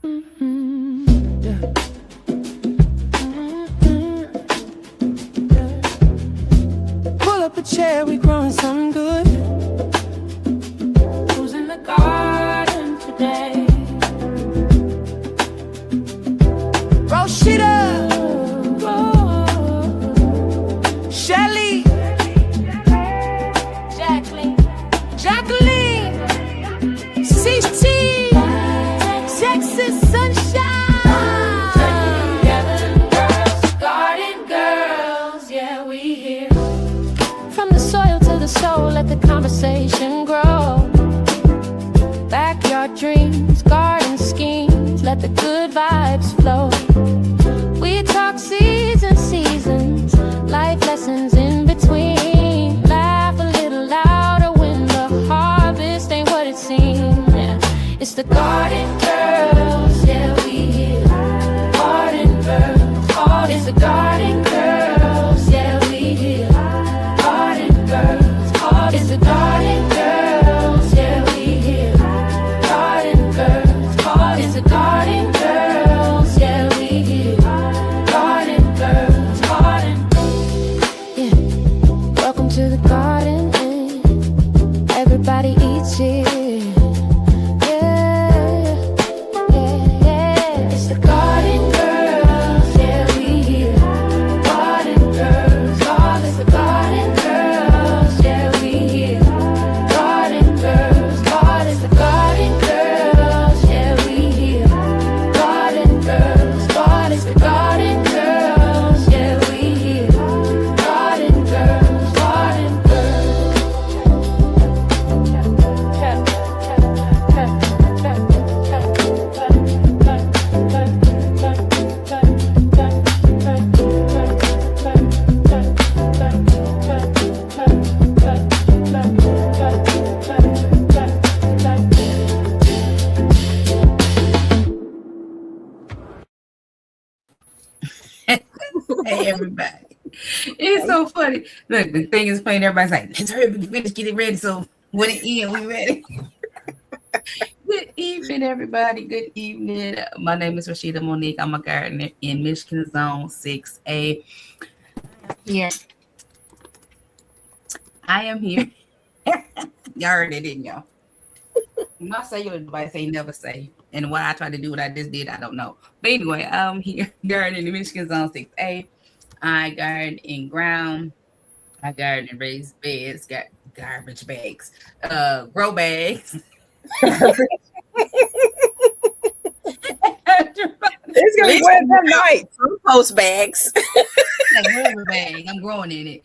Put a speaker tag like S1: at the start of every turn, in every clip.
S1: Yeah. Pull up a chair, we growing something good. Who's in the garden today? Roshita, Shelly, Jacqueline, CT, Texas Sunshine. Garden girls, yeah, we here. From the soil to the soul, let the conversation grow. Backyard dreams, garden schemes, let the good vibes flow. We talk seasons, life lessons in between. Laugh a little louder when the harvest ain't what it seems. Yeah. It's the garden girls, yeah, we here. Garden girls, it's the garden girls, yeah, we here. Garden girls, it's the garden girls, yeah, we here. Garden girls, it's the garden girls, yeah, we here. Garden girls, yeah. Welcome to the garden, everybody eats here. Yeah, yeah, yeah. It's the garden girls, yeah, we here. Garden girls, it's the garden girls, yeah, we here. Garden girls, it's the garden girls, yeah, we here. Garden girls, it's the garden girls, yeah, we here. Garden girls,
S2: Hey, everybody. It's so funny. Look, the thing is playing. Everybody's like, let's hurry up and finish, get it ready. So when it ends, we ready. Good evening, everybody. Good evening. My name is Rashida Monique. I'm a gardener in Michigan Zone 6A. Here. I am here. Y'all heard it, didn't y'all? My cellular device ain't never say. And why I tried to do what I just did, I don't know. But anyway, I'm here gardening in Michigan Zone 6A. I garden in ground. I garden in raised beds, got garbage bags, grow bags.
S3: It's gonna be wet that night. Compost bags.
S2: Like bag. I'm growing in it.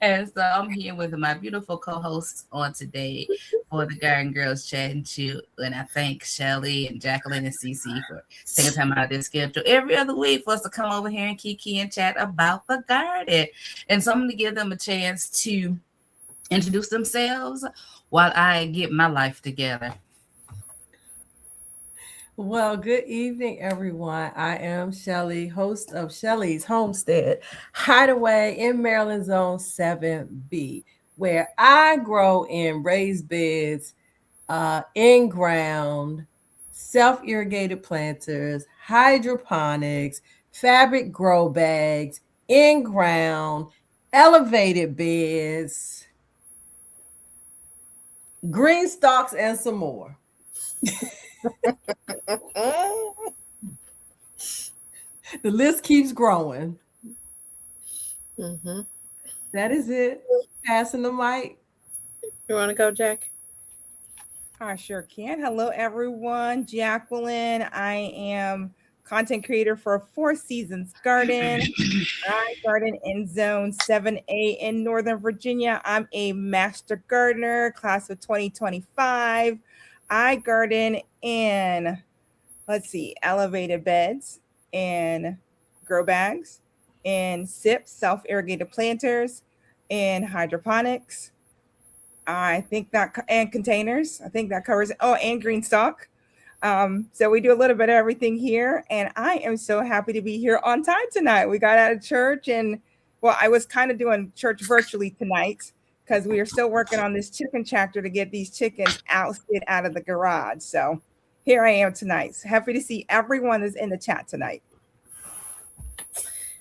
S2: And so I'm here with my beautiful co-hosts on today for the Garden Girls Chat and Chill. And I thank Shelly and Jacqueline and Cece for taking time out of their schedule every other week for us to come over here and kiki and chat about the garden. And so I'm going to give them a chance to introduce themselves while I get my life together.
S4: Well, good evening, everyone. I am Shelly, host of Shelly's Homestead Hideaway in Maryland Zone 7B, where I grow in raised beds, in ground, self-irrigated planters, hydroponics, fabric grow bags, in ground, elevated beds, green stalks, and some more. The list keeps growing.
S3: Mm-hmm.
S4: That is it. Passing the mic.
S3: You want to go, Jack?
S5: I sure can. Hello, everyone. Jacqueline. I am content creator for Four Seasons Garden. I garden in Zone 7A in Northern Virginia. I'm a master gardener, class of 2025. I garden in, elevated beds, in grow bags, in SIPs, self-irrigated planters, in hydroponics. I think that, and containers. I think that covers it. Oh, and green stock. So we do a little bit of everything here, and I am so happy to be here on time tonight. We got out of church, and I was kind of doing church virtually tonight because we are still working on this chicken chapter to get these chickens ousted out of the garage. So here I am tonight. So happy to see everyone that's in the chat tonight.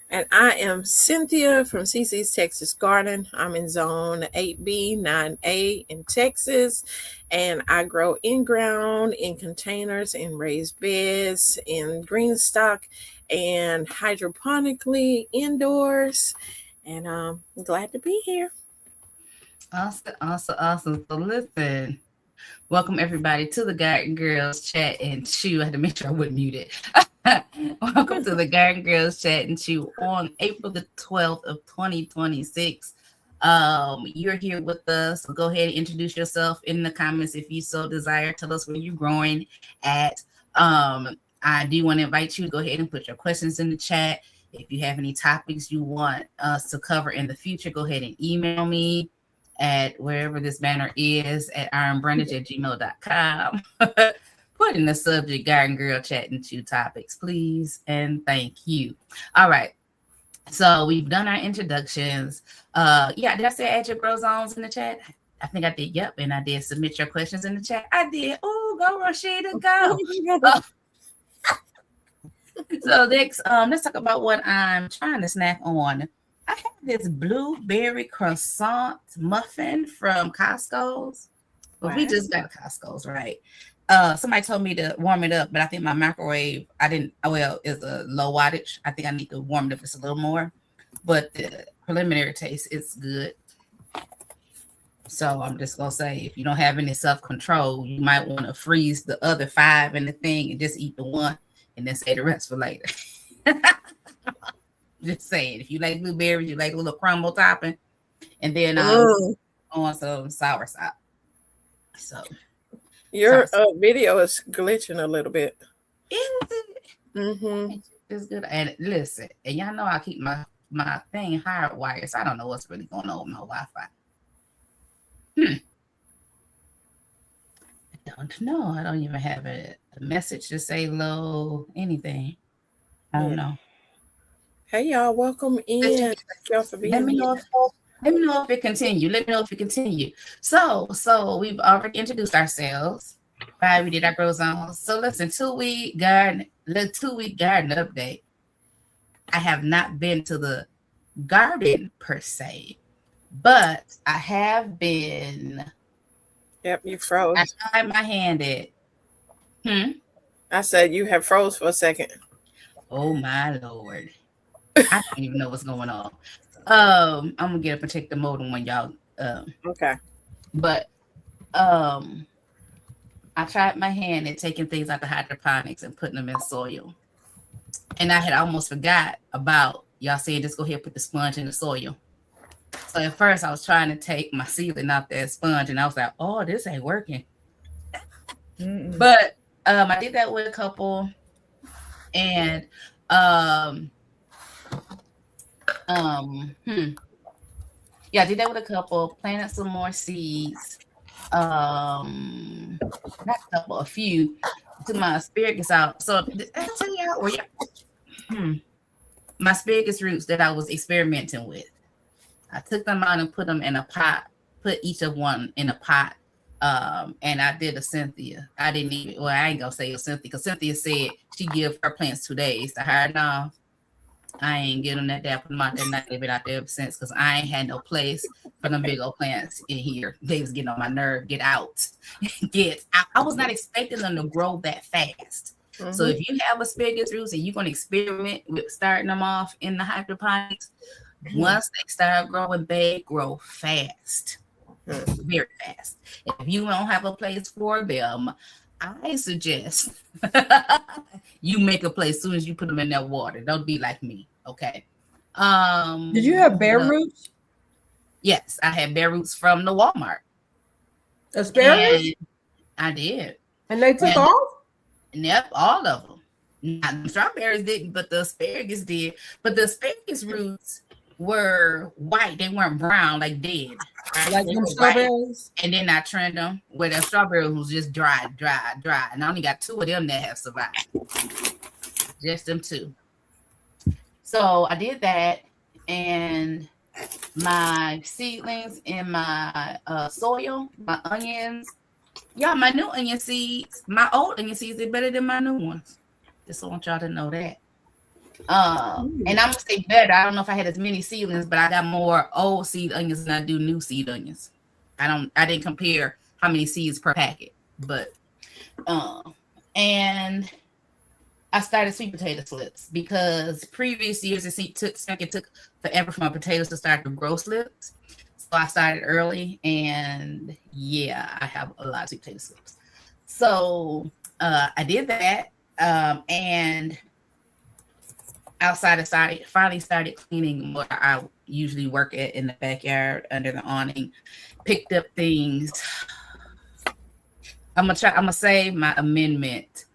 S3: And I am Cynthia from CC's Texas Garden. I'm in zone 8B, 9A in Texas. And I grow in ground, in containers, in raised beds, in green stock, and hydroponically indoors. And I'm glad to be here.
S2: Awesome. So listen, welcome everybody to the Garden Girls Chat and Chew. I had to make sure I wouldn't mute it. Welcome to the Garden Girls Chat and Chew on April the 12th of 2026. You're here with us, so go ahead and introduce yourself in the comments if you so desire. Tell us where you're growing at. I do want to invite you to go ahead and put your questions in the chat. If you have any topics you want us to cover in the future, go ahead and email me at wherever this banner is at ironbrandage@gmail.com. Put in the subject Garden Girl Chat and Chew topics, please, and thank you. All right. So we've done our introductions. Did I say add your grow zones in the chat? I think I did. Yep. And I did submit your questions in the chat. I did. Oh, go Rashida, go. So next, let's talk about what I'm trying to snack on. I have this blueberry croissant muffin from Costco's. Well, we just got Costco's, right? Somebody told me to warm it up, but I think my microwave, it's a low wattage. I think I need to warm it up just a little more. But the preliminary taste, it's good. So I'm just gonna say, if you don't have any self-control, you might want to freeze the other 5 in the thing and just eat the one and then save the rest for later. Just saying, if you like blueberries, you like a little crumble topping, and then on some sour sop. So
S3: your video is glitching a little bit.
S2: Is it?
S3: Mm-hmm.
S2: It's good. And listen, and y'all know I keep my thing hardwired, so I don't know what's really going on with my Wi-Fi. I don't know. I don't even have a message to say low anything. I don't know.
S3: Hey y'all, welcome in. Thank y'all for being
S2: Let me
S3: here.
S2: know if it continue. So we've already introduced ourselves. Right, we did our grow zones. So listen, 2-week garden update. I have not been to the garden per se, but I have been.
S3: Yep, you froze.
S2: I tried my hand at.
S3: I said you have froze for a second.
S2: Oh my Lord. I don't even know what's going on. I'm gonna get a protective modem when y'all
S3: okay.
S2: But I tried my hand at taking things out the hydroponics and putting them in soil. And I had almost forgot about y'all saying just go ahead and put the sponge in the soil. So at first I was trying to take my sealing out that sponge and I was like, oh, this ain't working. But I did that with a couple, and I did that with a couple, planted some more seeds. Not a couple, a few. Took my asparagus out. So did I tell y'all my asparagus roots that I was experimenting with. I took them out and put them in a pot, put each of one in a pot. And I did a Cynthia. I ain't gonna say a Cynthia because Cynthia said she give her plants 2 days to harden off. I ain't get them that day. I put them out there, not been out there ever since because I ain't had no place for them big old plants in here. They was getting on my nerve. Get out. I was not expecting them to grow that fast. Mm-hmm. So if you have asparagus roots and you're gonna experiment with starting them off in the hydroponics, once they start growing, they grow fast. Very fast. If you don't have a place for them, I suggest you make a place as soon as you put them in that water. Don't be like me, okay?
S4: Did you have bare roots?
S2: Yes, I had bare roots from the Walmart.
S4: Asparagus?
S2: I did.
S4: And they took off?
S2: Yep, all of them. Not the strawberries didn't, but the asparagus did. But the asparagus roots were white. They weren't brown, like dead. Right?
S4: Like them strawberries?
S2: And then I trimmed them where the strawberries was just dry. And I only got 2 of them that have survived. Just them 2. So I did that, and my seedlings in my soil, my onions, Yeah, my new onion seeds, my old onion seeds, are better than my new ones. Just want y'all to know that. And I'm gonna say better. I don't know if I had as many seedlings, but I got more old seed onions than I do new seed onions. I didn't compare how many seeds per packet, but and I started sweet potato slips because previous years it took forever for my potatoes to start to grow slips. So I started early, and yeah, I have a lot of sweet potato slips. So I did that, and outside finally started cleaning what I usually work at in the backyard under the awning. Picked up things. I'm gonna save my amendment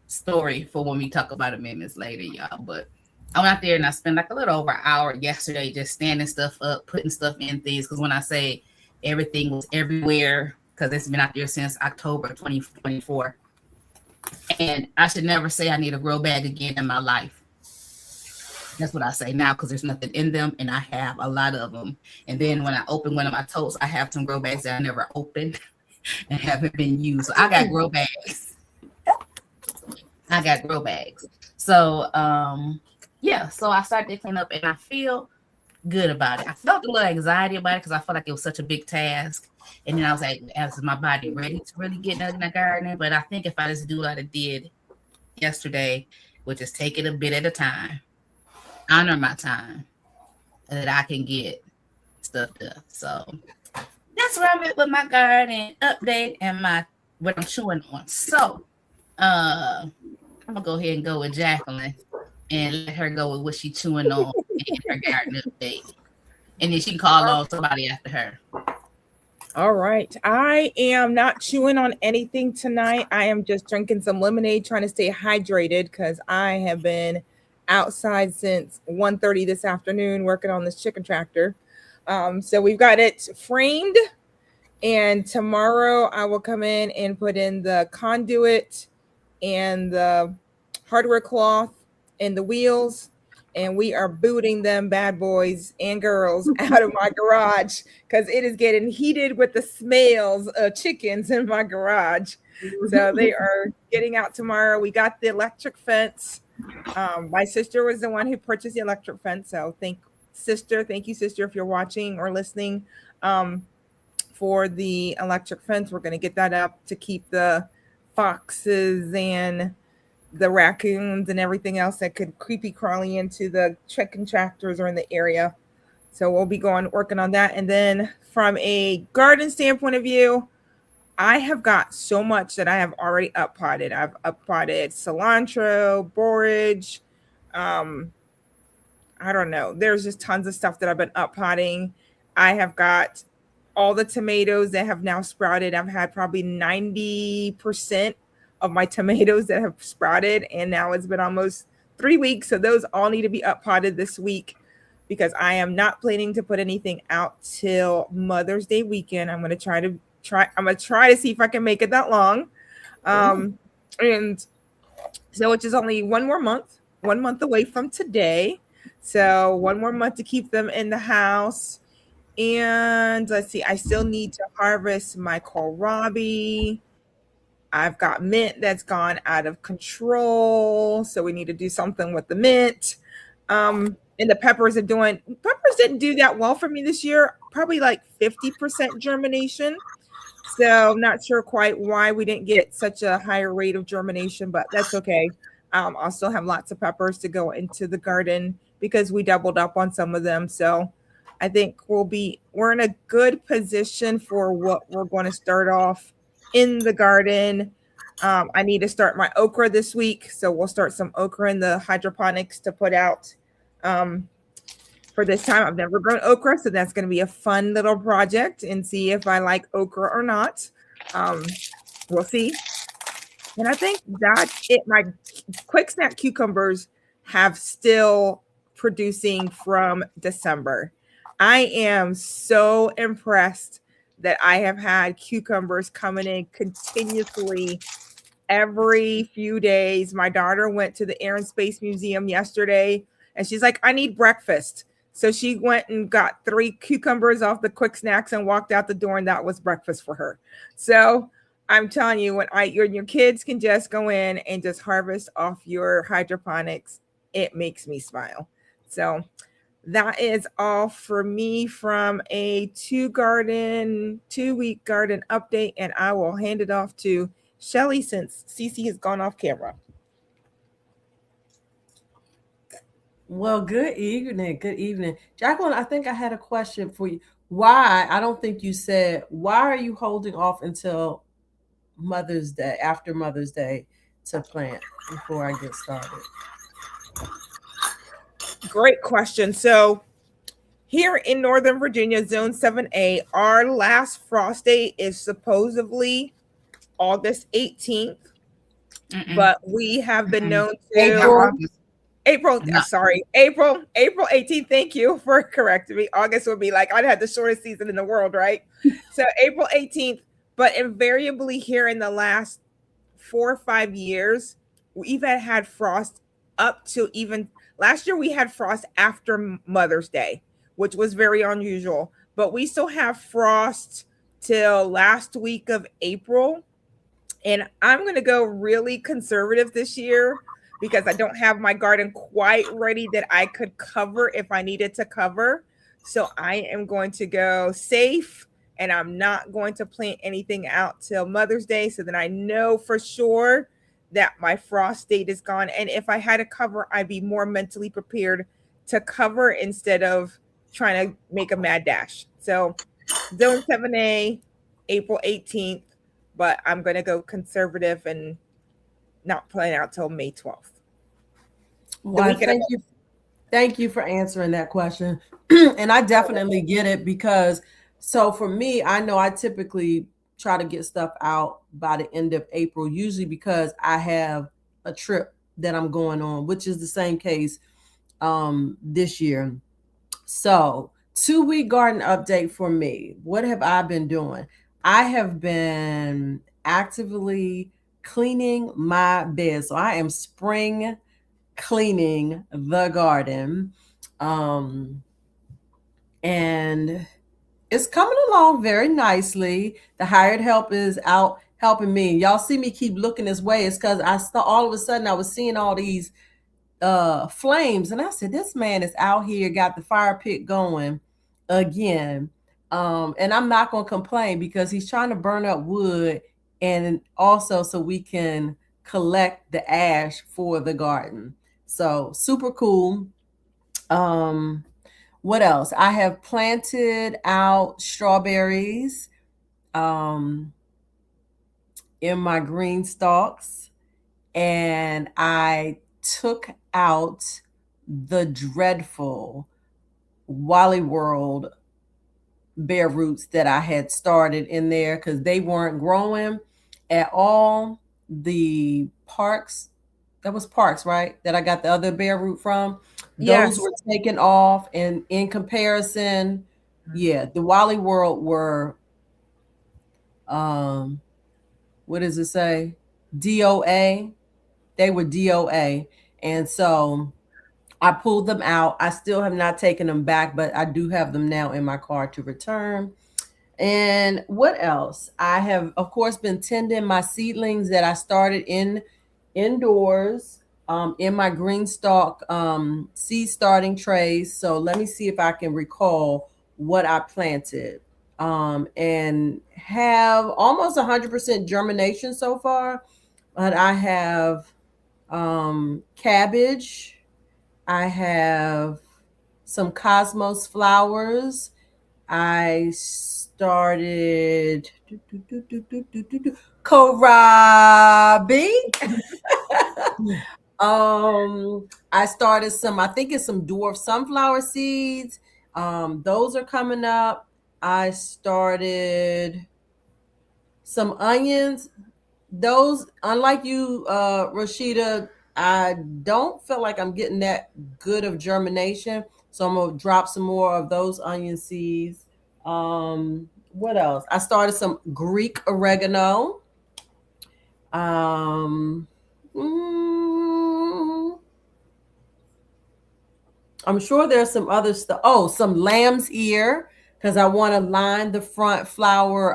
S2: story for when we talk about amendments later, y'all. But I went out there and I spent like a little over an hour yesterday just standing stuff up, putting stuff in things. Because when I say everything was everywhere, because it's been out there since October 2024. And I should never say I need a grow bag again in my life. That's what I say now, because there's nothing in them, and I have a lot of them. And then when I open one of my totes, I have some grow bags that I never opened and haven't been used. So I got grow bags. So yeah, so I started to clean up, and I feel good about it. I felt a little anxiety about it because I felt like it was such a big task. And then I was like, is my body ready to really get in the garden? But I think if I just do what I did yesterday, which is take it a bit at a time, honor my time, and that I can get stuff done. So that's where I'm at with my garden update and what I'm chewing on. So I'm gonna go ahead and go with Jacqueline and let her go with what she's chewing on in her garden update. And then she can call on somebody after her.
S5: All right. I am not chewing on anything tonight. I am just drinking some lemonade, trying to stay hydrated because I have been outside since 1:30 this afternoon working on this chicken tractor. So we've got it framed, and tomorrow I will come in and put in the conduit and the hardware cloth and the wheels, and we are booting them bad boys and girls out of my garage because it is getting heated with the smells of chickens in my garage. So they are getting out tomorrow. We got the electric fence. My sister was the one who purchased the electric fence. So thank you, sister, if you're watching or listening, for the electric fence. We're going to get that up to keep the foxes and the raccoons and everything else that could creepy crawly into the chicken tractors or in the area. So we'll be working on that. And then from a garden standpoint of view, I have got so much that I have already up potted. I've up potted cilantro, borage. I don't know. There's just tons of stuff that I've been up potting. I have got all the tomatoes that have now sprouted. I've had probably 90% of my tomatoes that have sprouted, and now it's been almost 3 weeks. So those all need to be up potted this week because I am not planning to put anything out till Mother's Day weekend. I'm gonna try to see if I can make it that long. And so which is only 1 month away from today. So 1 more month to keep them in the house. And let's see, I still need to harvest my kohlrabi. I've got mint that's gone out of control, so we need to do something with the mint. And the peppers didn't do that well for me this year, probably like 50% germination. So I'm not sure quite why we didn't get such a higher rate of germination, but that's okay. I'll still have lots of peppers to go into the garden because we doubled up on some of them. So I think we're in a good position for what we're going to start off in the garden. I need to start my okra this week, so we'll start some okra in the hydroponics to put out for this time. I've never grown okra, so that's going to be a fun little project and see if I like okra or not. We'll see. And I think that's it. My quick snap cucumbers have still producing from December. I am so impressed that I have had cucumbers coming in continuously every few days. My daughter went to the Air and Space Museum yesterday, and she's like, I need breakfast. So she went and got 3 cucumbers off the quick snacks and walked out the door, and that was breakfast for her. So I'm telling you, when your kids can just go in and just harvest off your hydroponics, it makes me smile. So that is all for me from a 2-week garden update, and I will hand it off to Shelly since Cece has gone off camera.
S6: Well, good evening. Good evening. Jacqueline, I think I had a question for you. Why? I don't think you said, why are you holding off until Mother's Day, after Mother's Day, to plant before I get started?
S5: Great question. So here in Northern Virginia, Zone 7A, our last frost date is supposedly August 18th, but we have been known to April 18th. Thank you for correcting me. August would be like, I'd had the shortest season in the world, right? So April 18th, but invariably here in the last 4 or 5 years, we've had frost up to even last year. We had frost after Mother's Day, which was very unusual, but we still have frost till last week of April. And I'm going to go really conservative this year because I don't have my garden quite ready that I could cover if I needed to cover. So I am going to go safe, and I'm not going to plant anything out till Mother's Day, so that I know for sure that my frost date is gone. And if I had to cover, I'd be more mentally prepared to cover instead of trying to make a mad dash. So Zone 7A, April 18th, but I'm going to go conservative and not plant out till May 12th.
S6: Well, thank you for answering that question. And I definitely get it, because so for me, I know I typically try to get stuff out by the end of April, usually because I have a trip that I'm going on, which is the same case this year. So 2-week garden update for me. What have I been doing? I have been actively cleaning my bed. So I am spring cleaning the garden. And it's coming along very nicely. The hired help is out helping me. Y'all see me keep looking this way. It's because I saw all of a sudden I was seeing all these flames, and I said, this man is out here, got the fire pit going again. And I'm not going to complain, because he's trying to burn up wood, and also so we can collect the ash for the garden. So super cool. What else? I have planted out strawberries in my green stalks, and I took out the dreadful Wally World bare roots that I had started in there because they weren't growing at all. The Parks, that was Parks, right? That I got the other bare root from. Those were taken off, and in comparison, yeah, the Wally World were, what does it say? DOA. They were DOA. And so I pulled them out. I still have not taken them back, but I do have them now in my car to return. And what else? I have, of course, been tending my seedlings that I started indoors in my green stalk seed starting trays. So let me see if I can recall what I planted, and have almost 100% germination so far. But I have cabbage. I have some cosmos flowers. I started kohlrabi. I started some, I think it's some dwarf sunflower seeds. Those are coming up. I started some onions. Those, unlike you, Rashida, I don't feel like I'm getting that good of germination. So I'm going to drop some more of those onion seeds. What else? I started some Greek oregano. I'm sure there's some other stuff. Oh, some lamb's ear, because I want to line the front flower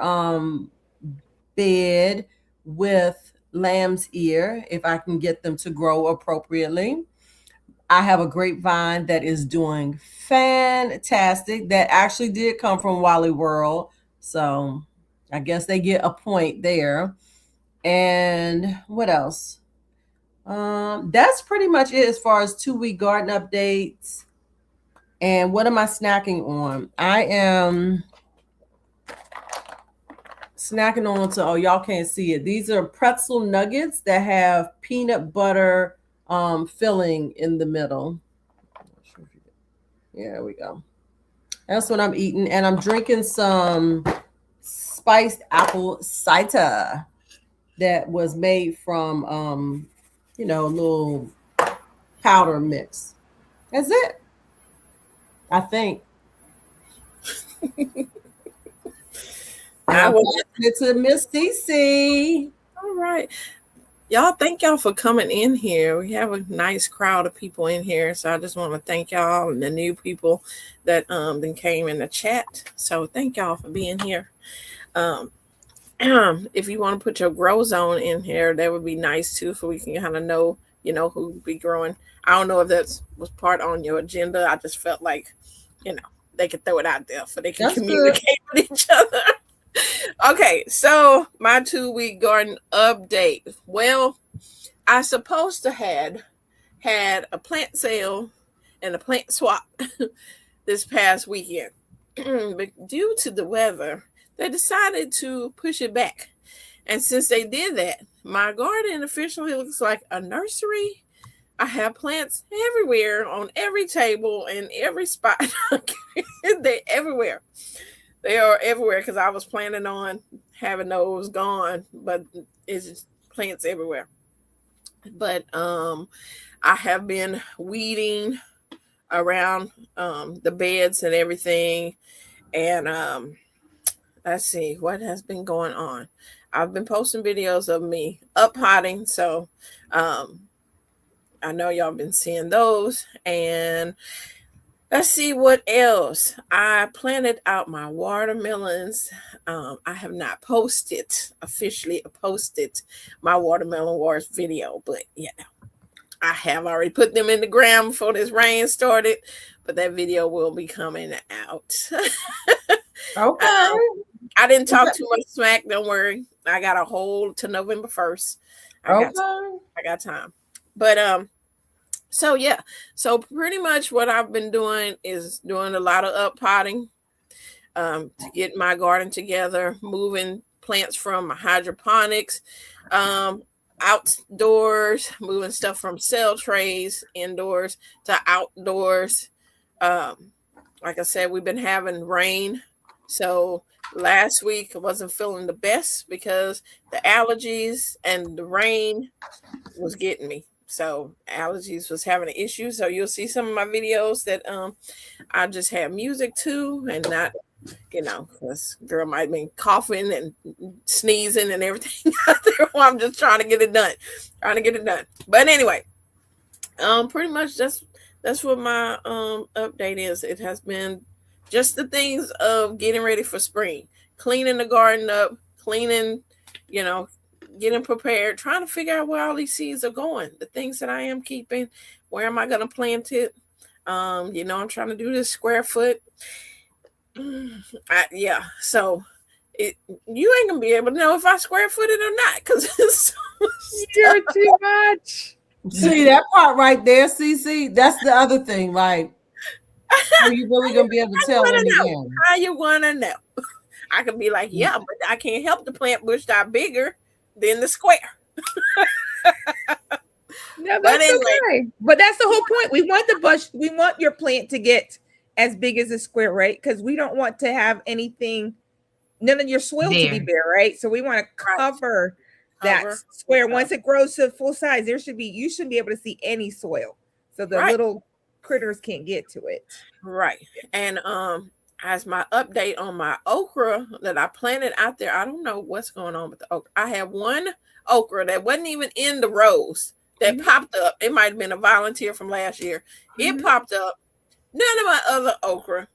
S6: bed with lamb's ear if I can get them to grow appropriately. I have a grapevine that is doing fantastic. That actually did come from Wally World. So I guess they get a point there. And what else? That's pretty much it as far as 2-week garden updates. And what am I snacking on? I am snacking on to, oh, y'all can't see it. These are pretzel nuggets that have peanut butter filling in the middle. Yeah, there we go. That's what I'm eating. And I'm drinking some spiced apple cider that was made from, a little powder mix. That's it, I think. I will get to Miss CC.
S3: All right. Y'all, thank y'all for coming in here. We have a nice crowd of people in here. So I just want to thank y'all and the new people that then came in the chat. So thank y'all for being here. If you want to put your grow zone in here, that would be nice too, so we can kind of know, who be growing. I don't know if that was part on your agenda. I just felt like, they could throw it out there so they can
S6: That's
S3: communicate with each other. Okay, so my 2-week garden update. Well, I supposed to had a plant sale and a plant swap this past weekend. But due to the weather, they decided to push it back. And since they did that, my garden officially looks like a nursery. I have plants everywhere, on every table, and every spot. They're everywhere. They are everywhere because I was planning on having those gone, but it's just plants everywhere. But I have been weeding around the beds and everything. And let's see what has been going on. I've been posting videos of me up potting, so I know y'all been seeing those. And let's see what else. I planted out my watermelons. I have not officially posted my watermelon wars video, but I have already put them in the ground before this rain started, but that video will be coming out.
S4: Okay.
S3: I didn't talk too much smack. Don't worry. I got a hold to November 1st. I got time. But so pretty much what I've been doing is doing a lot of up potting to get my garden together, moving plants from hydroponics outdoors, moving stuff from cell trays indoors to outdoors. Like I said, we've been having rain. So last week I wasn't feeling the best because the allergies and the rain was getting me. So allergies was having an issue. So you'll see some of my videos that I just have music to and not, because girl might have been coughing and sneezing and everything out there while I'm just trying to get it done. But anyway, pretty much that's what my update is. It has been just the things of getting ready for spring, cleaning the garden up, getting prepared, trying to figure out where all these seeds are going, the things that I am keeping, where am I going to plant it? I'm trying to do this square foot. So you ain't gonna be able to know if I square footed or not because it's
S5: You're too much.
S6: See that part right there, CC? That's the other thing, like, are you really gonna be able to tell in the end?
S3: How you wanna know? I could be like, yeah, but I can't help the plant bush that bigger than the square.
S5: No, that's okay. But that's the whole point. We want the bush, we want your plant to get as big as a square, right? Because we don't want to have anything, none of your soil to be bare, right? So we want to cover that square. Once it grows to full size, you shouldn't be able to see any soil. So the little critters can't get to it.
S3: Right. And as my update on my okra that I planted out there, I don't know what's going on with the okra. I have one okra that wasn't even in the rows that popped up. It might have been a volunteer from last year. It popped up. None of my other okra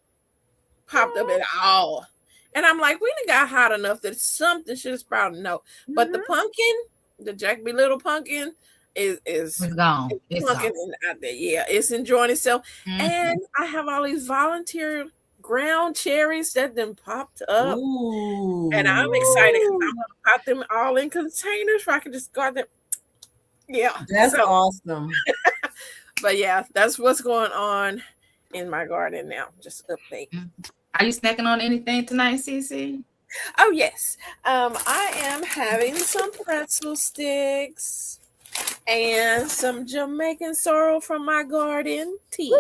S3: popped up at all. And I'm like, we done got hot enough that something should have sprouted. No, but the pumpkin, the Jack B. Little pumpkin, is
S2: It's gone. It's
S3: pumpkin out there. Yeah, it's enjoying itself.
S2: Mhm.
S3: And I have all these volunteer ground cherries that then popped up.
S6: Ooh.
S3: And I'm excited because I'm gonna pop them all in containers where I can just go out there. Yeah.
S6: That's
S3: so,
S6: awesome.
S3: But yeah, that's what's going on in my garden now. Just update.
S2: Are you snacking on anything tonight, Cece?
S3: Oh yes. I am having some pretzel sticks and some Jamaican sorrel from my garden tea.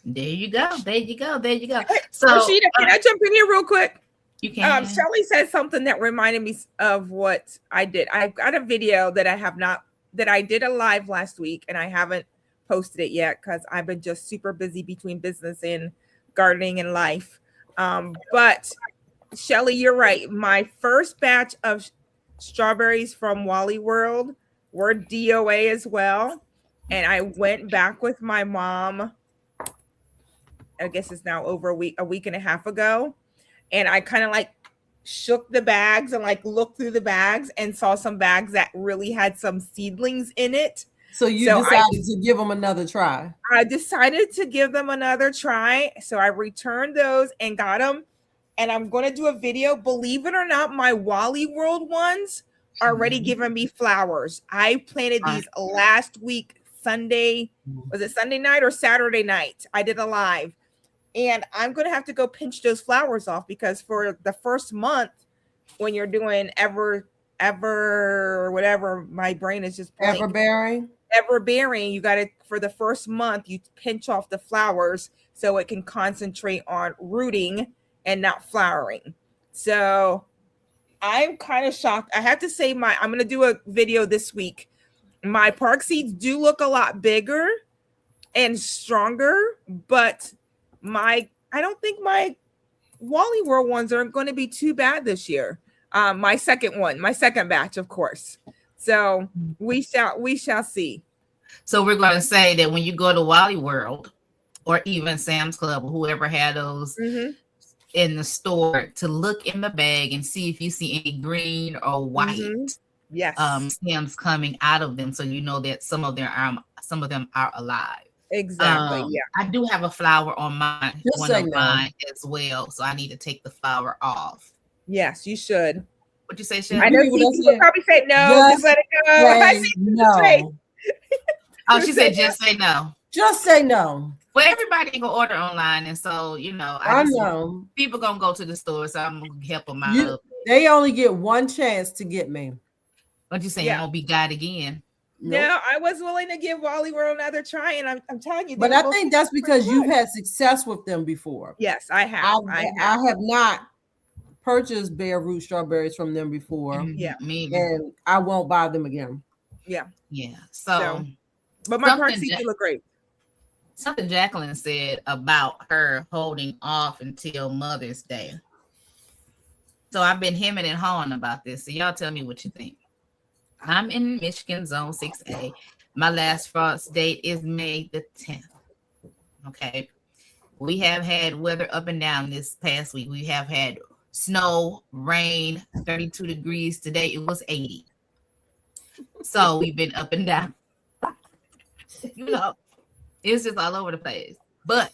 S2: There you go. There you go. There you go.
S5: Hey,
S2: So
S5: Rashida, can I jump in here real quick?
S2: you can.
S5: Shelly said something that reminded me of what I did. I've got a video that I did a live last week, and I haven't posted it yet because I've been just super busy between business and gardening and life. But Shelly, you're right. My first batch of strawberries from Wally World were DOA as well. And I went back with my mom, I guess it's now over a week and a half ago. And I kind of like shook the bags and like looked through the bags and saw some bags that really had some seedlings in it.
S6: So you decided to give them another try.
S5: I decided to give them another try. So I returned those and got them. And I'm going to do a video. Believe it or not, my Wally World ones are already giving me flowers. I planted these last week, Sunday. Was it Sunday night or Saturday night? I did a live. And I'm going to have to go pinch those flowers off because for the first month, when you're doing ever, whatever, my brain is just blank. Everbearing, you got to, for the first month, you pinch off the flowers so it can concentrate on rooting and not flowering. So I'm kind of shocked. I have to say I'm going to do a video this week. My park seeds do look a lot bigger and stronger, but I don't think my Wally World ones are going to be too bad this year. My second batch, of course. So we shall see.
S2: So we're going to say that when you go to Wally World or even Sam's Club or whoever had those in the store, to look in the bag and see if you see any green or white stems coming out of them, so you know that some of them are alive.
S5: Exactly.
S2: I do have a flower on mine, mine as well, so I need to take the flower off.
S5: Yes, you should.
S2: What'd you say, Shelly?
S5: I know people probably say no. Just let it go. I see
S6: no.
S2: Oh, she said just say no.
S6: Just say no.
S2: Well, everybody can order online, and so I know people gonna go to the store, so I'm gonna help them out.
S6: They only get one chance to get me.
S2: What you saying? Yeah. Won't be God again?
S5: Nope. No, I was willing to give Wally World another try, and I'm telling you.
S6: But I think that's because you've had success with them before.
S5: Yes, I have. I
S6: have not purchased bare root strawberries from them before.
S5: Yeah,
S6: and I won't buy them again.
S5: Yeah.
S2: So
S5: but my park seeds look great.
S2: Something Jacqueline said about her holding off until Mother's Day. So I've been hemming and hawing about this. So y'all tell me what you think. I'm in Michigan Zone 6A. My last frost date is May the 10th. Okay. We have had weather up and down this past week. We have had snow, rain, 32 degrees. Today it was 80. So we've been up and down. It's just all over the place. But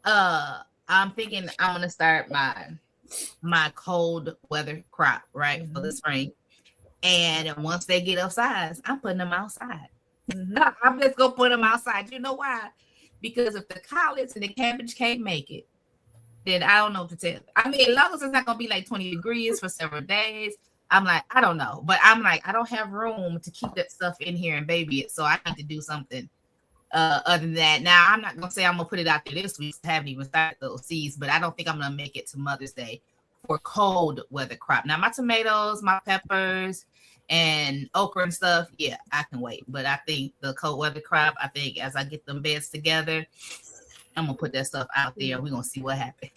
S2: I'm thinking I'm gonna start my cold weather crop right for the spring. And once they get up size, I'm putting them outside. I'm just gonna put them outside. You know why? Because if the collards and the cabbage can't make it, then I don't know what to tell. I mean, as long as it's not gonna be like 20 degrees for several days, I'm like, I don't know. But I'm like, I don't have room to keep that stuff in here and baby it. So I need to do something other than that. Now, I'm not gonna say I'm gonna put it out there this week. I haven't even started those seeds, but I don't think I'm gonna make it to Mother's Day for cold weather crop. Now, my tomatoes, my peppers, and okra and stuff, yeah, I can wait. But I think the cold weather crop, I think as I get them beds together, I'm gonna put that stuff out there. We're gonna see what happens.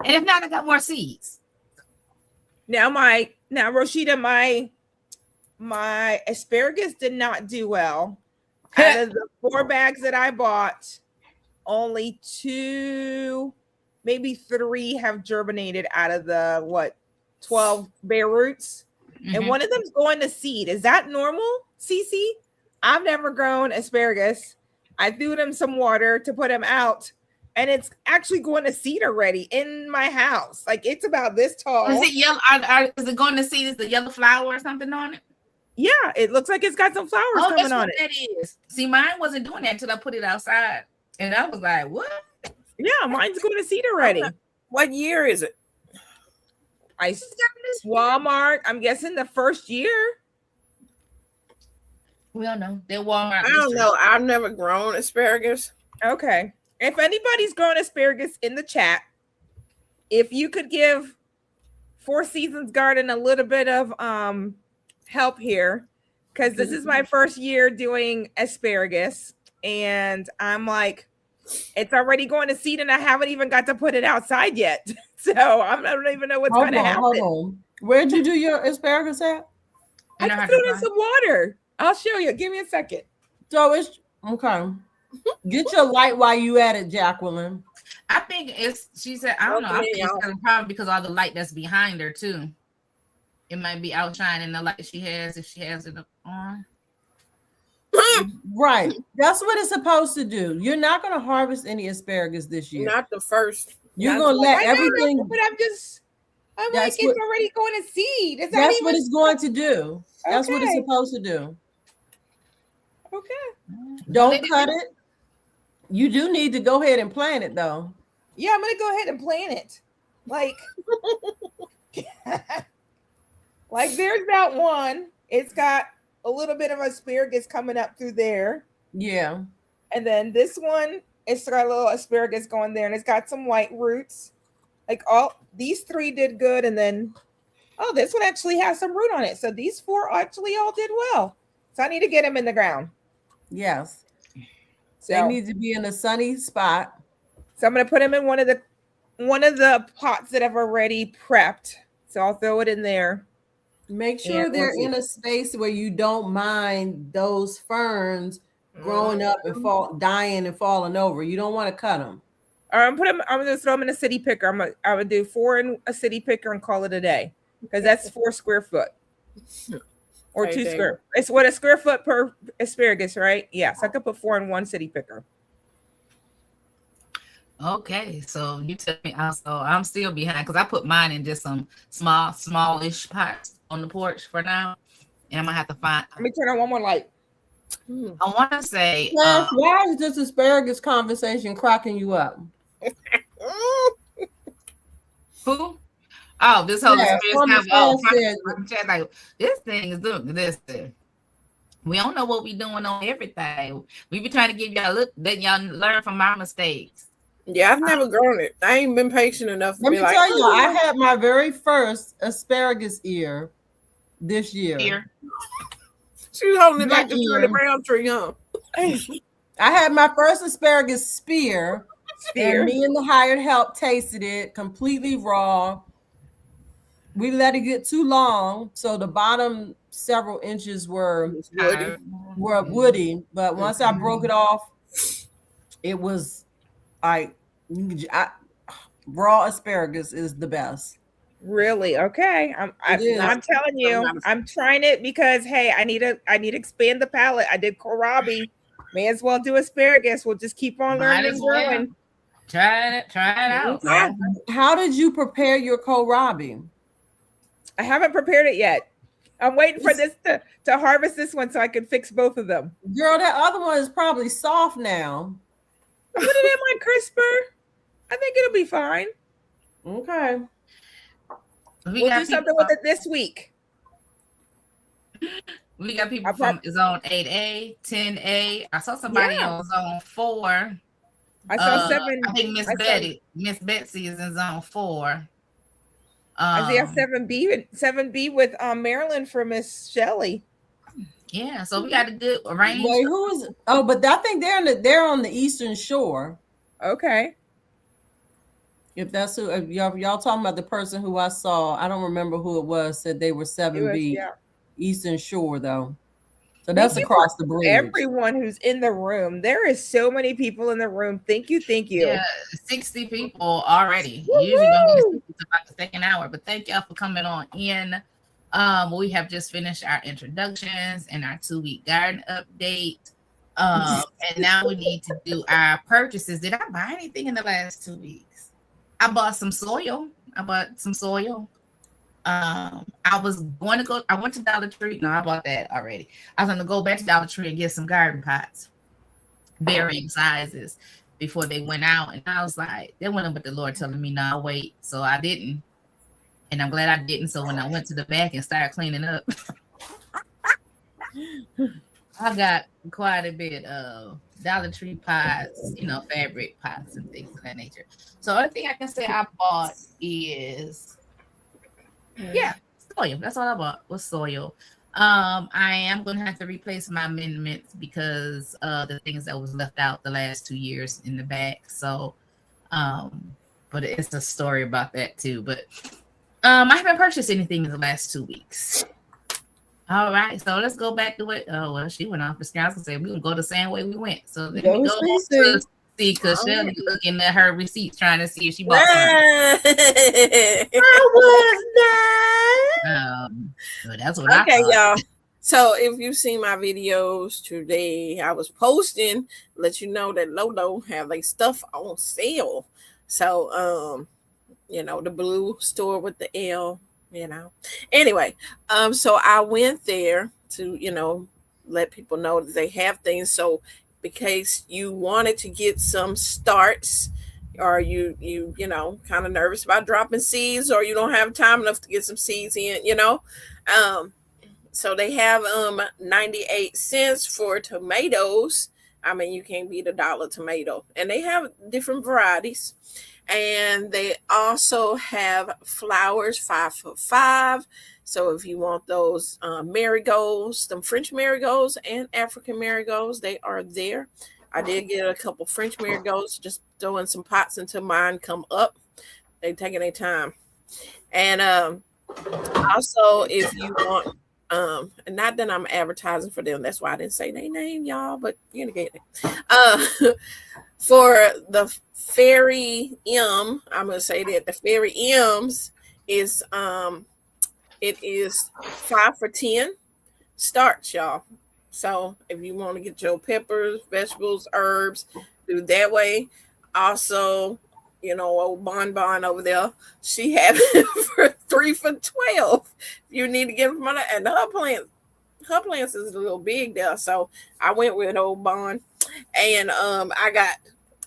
S2: And if not, I got more seeds.
S5: Now, Rashida, my asparagus did not do well. Out of the 4 bags that I bought, only 2, maybe 3 have germinated out of the 12 bare roots, and one of them's going to seed. Is that normal, Cece? I've never grown asparagus. I threw them some water to put them out, and it's actually going to seed already in my house. Like, it's about this tall.
S2: Is it yellow? Is it going to seed? Is the yellow flower or something on it?
S5: Yeah, it looks like it's got some flowers coming on it.
S2: That is. See, mine wasn't doing that until I put it outside, and I was like, "What?"
S5: Yeah, mine's going to seed already.
S3: What year is it?
S5: Walmart. I'm guessing the first year.
S2: We don't know. They're Walmart.
S3: I don't know. I've never grown asparagus.
S5: Okay. If anybody's growing asparagus in the chat, if you could give Four Seasons Garden a little bit of help here, because this is my first year doing asparagus, and I'm like, it's already going to seed, and I haven't even got to put it outside yet. So I don't even know what's going to happen.
S6: Hold on. Where'd you do your asparagus at?
S5: I just threw it in some water. I'll show you. Give me a second.
S6: So it's okay. Get your light while you at it, Jacqueline.
S2: I think she said, I don't know. I think it's probably because of all the light that's behind her too. It might be outshining the light she has if she has it on.
S6: Right. That's what it's supposed to do. You're not going to harvest any asparagus this year.
S3: Not the first.
S6: You're going to let everything.
S5: But I'm like, it's already going to seed.
S6: That's what it's going to do. That's what it's supposed to do.
S5: Okay.
S6: Don't cut it. You do need to go ahead and plant it, though.
S5: Yeah, I'm gonna go ahead and plant it. Like, like there's that one. It's got a little bit of asparagus coming up through there.
S6: Yeah.
S5: And then this one, it's got a little asparagus going there, and it's got some white roots. Like all these 3 did good, and then this one actually has some root on it. So these 4 actually all did well. So I need to get them in the ground.
S6: Yes.
S5: So
S6: they need to be in a sunny spot.
S5: So I'm gonna put them in one of the pots that I've already prepped. So I'll throw it in there.
S6: Make sure they're in a space where you don't mind those ferns growing up and dying and falling over. You don't want to cut them.
S5: I'm gonna throw them in a city picker. I would do 4 in a city picker and call it a day, because that's 4 square foot. Or 2 square. It's what, a square foot per asparagus, right? Yes, I could put 4 in one city picker.
S2: Okay, so you tell me also. I'm still behind because I put mine in just some smallish pots on the porch for now, and I'm gonna have to find.
S5: Let me turn on one more light.
S2: I want to say,
S6: why is this asparagus conversation cracking you up?
S2: Who? Oh, this whole like this thing is doing this thing. We don't know what we doing on everything. We be trying to give y'all let y'all learn from our mistakes.
S3: Yeah, I've never grown it. I ain't been patient enough.
S6: Let me tell you, I had my very first asparagus ear this year.
S3: She was holding it like the Shirley Brown tree, huh?
S6: I had my first asparagus spear. And me and the hired help tasted it completely raw. We let it get too long, so the bottom several inches were woody. But once I broke it off, it was like raw asparagus is the best.
S5: Really? Okay. I'm telling you, I'm trying it because I need to expand the palate. I did kohlrabi. May as well do asparagus. We'll just keep on learning and growing.
S2: Try it out.
S6: How did you prepare your kohlrabi?
S5: I haven't prepared it yet. I'm waiting for this to harvest this one so I can fix both of them.
S6: Girl, that other one is probably soft now.
S5: I put it in my crisper. I think it'll be fine.
S6: Okay.
S5: We'll do something with it this week.
S2: We got people from zone 8A, 10A. I saw somebody on zone 4.
S5: I saw 7.
S2: I think Miss Betsy is in zone 4.
S5: I see a 7B with Maryland for Miss Shelley.
S2: Yeah, so we got a good range.
S6: Wait, who is? Oh, but I think they're on the Eastern Shore.
S5: Okay.
S6: If that's who y'all talking about, the person who I saw, I don't remember who it was. Said they were 7B Eastern Shore though. So that's
S5: Thank you
S6: across the bridge.
S5: everyone who's in the room. There is so many people in the room. Thank you.
S2: Yeah, 60 people already. Usually don't get 60 to about the second hour, but thank y'all for coming on in. We have just finished our introductions and our 2-week garden update. And now we need to do our purchases. Did I buy anything in the last 2 weeks? I bought some soil. I went to Dollar Tree. No, I bought that already. I was going to go back to Dollar Tree and get some garden pots, varying sizes, before they went out. And I was like, they went up with the Lord telling me, no, wait. So I didn't. And I'm glad I didn't. So when I went to the back and started cleaning up, I got quite a bit of Dollar Tree pots, fabric pots and things of that nature. So the only thing I can say I bought is, soil. That's all I bought was soil. I am going to have to replace my amendments because of the things that was left out the last 2 years in the back. So, but it's a story about that too. But I haven't purchased anything in the last 2 weeks. All right, so let's go back to it. Oh, well, she went off the screen. I was going to say, we're going to go the same way we went. So let me go to see, because she'll be looking at her receipts trying to see if she bought something.
S3: I was not.
S2: So that's what I thought.
S3: Y'all. So if you've seen my videos today, I was posting, let you know that Lolo have like stuff on sale. So, the blue store with the L, Anyway, so I went there to, let people know that they have things. So because you wanted to get some starts, or you kind of nervous about dropping seeds, or you don't have time enough to get some seeds in, so they have 98 cents for tomatoes. I mean, you can't beat $1 tomato, and they have different varieties. And they also have flowers 5 for $5. So if you want those marigolds, some French marigolds and African marigolds, they are there. I did get a couple French marigolds, just throwing some pots until mine come up. They're taking their time. And also, if you want, and not that I'm advertising for them, that's why I didn't say their name, y'all, but you're gonna get it. For the Fairy M, I'm gonna say that the Fairy M's is it is 5 for $10 starts, y'all. So if you want to get your peppers, vegetables, herbs, do that way. Also, old Bonbon over there, she had it for 3 for $12. You need to get them from her, and her plants is a little big there. So I went with old Bon, and I got.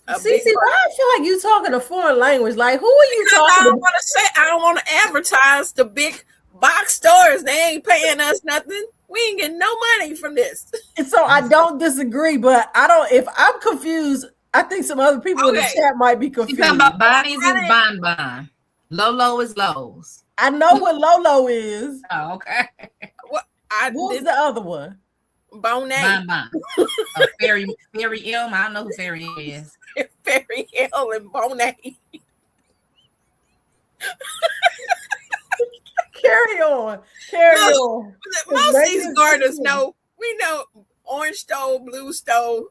S6: Cece, why I feel like you talking a foreign language? Like, who are you talking about?
S3: I don't want to advertise the big box stores. They ain't paying us nothing. We ain't getting no money from this.
S6: And so I don't disagree, but if I'm confused, I think some other people in the chat might be confused.
S2: You talking about Bonnie's is Bonbon. Lolo is Lowe's.
S6: I know what Lolo is.
S2: Oh, okay.
S6: What's the other one?
S3: Bonnet.
S2: Fairy M. I don't know who Fairy is.
S3: Fairy L and Bonnet.
S6: Carry on.
S3: Most of these gardeners know. We know orange stove, blue stove.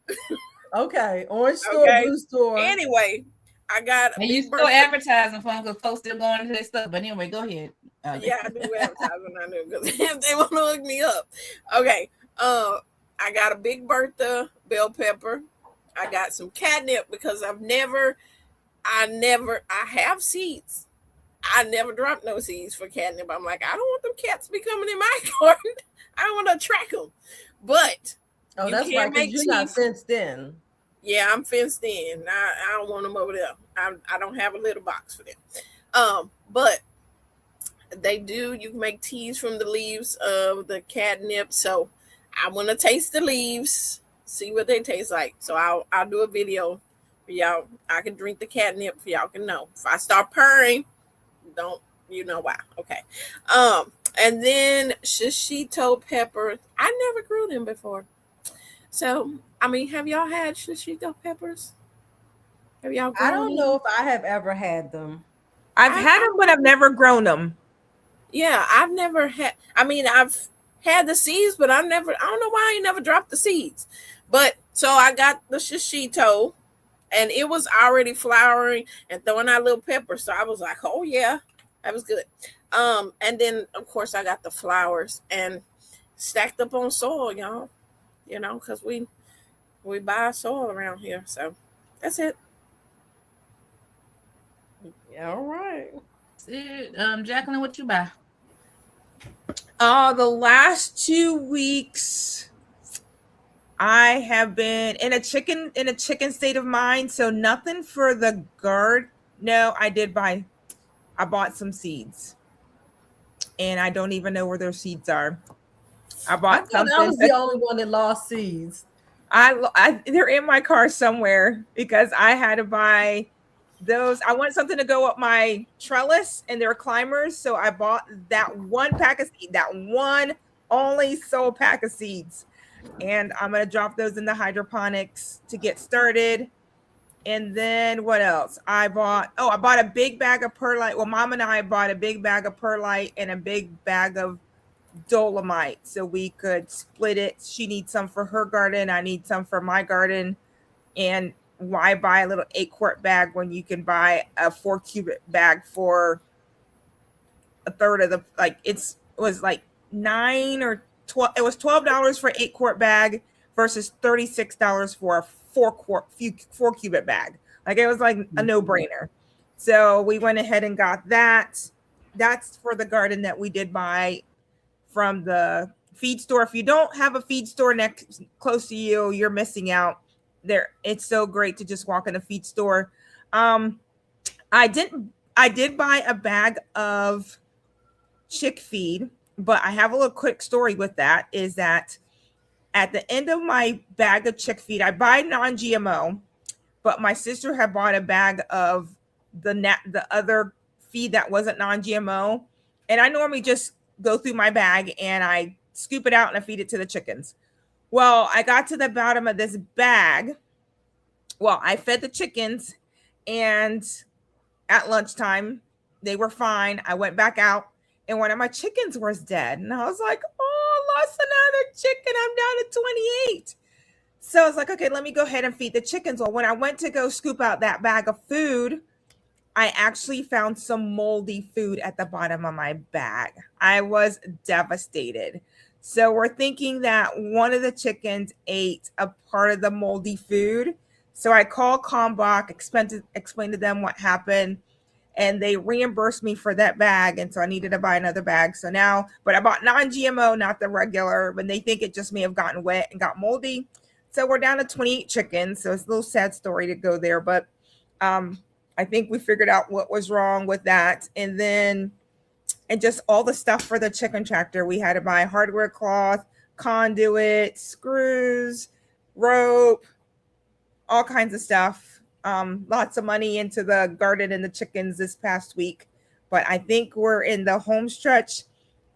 S6: Okay, orange store, blue store.
S3: Anyway, I got.
S2: And you still advertising for them because folks still going into their stuff. But anyway, go ahead.
S3: Yeah, I do advertising. I do because they want to hook me up. Okay. I got a Big Bertha bell pepper. I got some catnip because I have seeds. I never dropped no seeds for catnip. I'm like, I don't want them cats to be coming in my garden. I don't want to attract them. But
S6: that's right, because you're not fenced in.
S3: Yeah, I'm fenced in. I don't want them over there. I don't have a little box for them. But they do. You can make teas from the leaves of the catnip. So I want to taste the leaves, see what they taste like. So I'll do a video for y'all. I can drink the catnip for y'all can know. If I start purring, don't you know why? Okay. And then shishito peppers. I never grew them before. So I mean, have y'all had shishito peppers? Have y'all grown
S6: I don't
S3: them?
S6: know if I have ever had them.
S5: I've had them, but I've never grown them.
S3: Yeah, I've never had. I mean, I've had the seeds, but I don't know why I never dropped the seeds. But so I got the shishito, and it was already flowering and throwing out little peppers. So I was like, oh yeah, that was good. And then of course I got the flowers and stacked up on soil, y'all. You know, because we buy soil around here. So that's it.
S6: Yeah, all right.
S2: That's it. Jacqueline, what you buy?
S5: The last 2 weeks, I have been in a chicken state of mind. So nothing for the guard. No, I bought some seeds, and I don't even know where their seeds are. I bought
S6: I
S5: something.
S6: was the only one that lost seeds.
S5: They're in my car somewhere because I had to buy those. I want something to go up my trellis, and they're climbers. So I bought that one pack of seeds, that one only sole pack of seeds. And I'm going to drop those in the hydroponics to get started. And then what else? I bought a big bag of perlite. Well, Mom and I bought a big bag of perlite and a big bag of dolomite so we could split it. She needs some for her garden. I need some for my garden. And why buy a little 8-quart bag when you can buy a 4-cubic bag for a third of the, like, it was like 9 or 12. It was $12 for an 8-quart bag versus $36 for a 4-cubic bag. Like, it was like a no-brainer. So we went ahead and got that. That's for the garden that we did buy from the feed store. If you don't have a feed store close to you, you're missing out. There, it's so great to just walk in a feed store. I did buy a bag of chick feed, but I have a little quick story with that. Is that at the end of my bag of chick feed, I buy non-GMO, but my sister had bought a bag of the other feed that wasn't non-GMO, and I normally just go through my bag and I scoop it out and I feed it to the chickens. Well, I got to the bottom of this bag. Well, I fed the chickens, and at lunchtime, they were fine. I went back out, and one of my chickens was dead. And I was like, oh, I lost another chicken. I'm down to 28. So I was like, okay, let me go ahead and feed the chickens. Well, when I went to go scoop out that bag of food, I actually found some moldy food at the bottom of my bag. I was devastated. So we're thinking that one of the chickens ate a part of the moldy food. So I called Kalmbach, explained to them what happened, and they reimbursed me for that bag. And so I needed to buy another bag. So now, but I bought non-GMO, not the regular, when they think it just may have gotten wet and got moldy. So we're down to 28 chickens. So it's a little sad story to go there, but I think we figured out what was wrong with that. And just all the stuff for the chicken tractor. We had to buy hardware cloth, conduit, screws, rope, all kinds of stuff. Lots of money into the garden and the chickens this past week. But I think we're in the home stretch.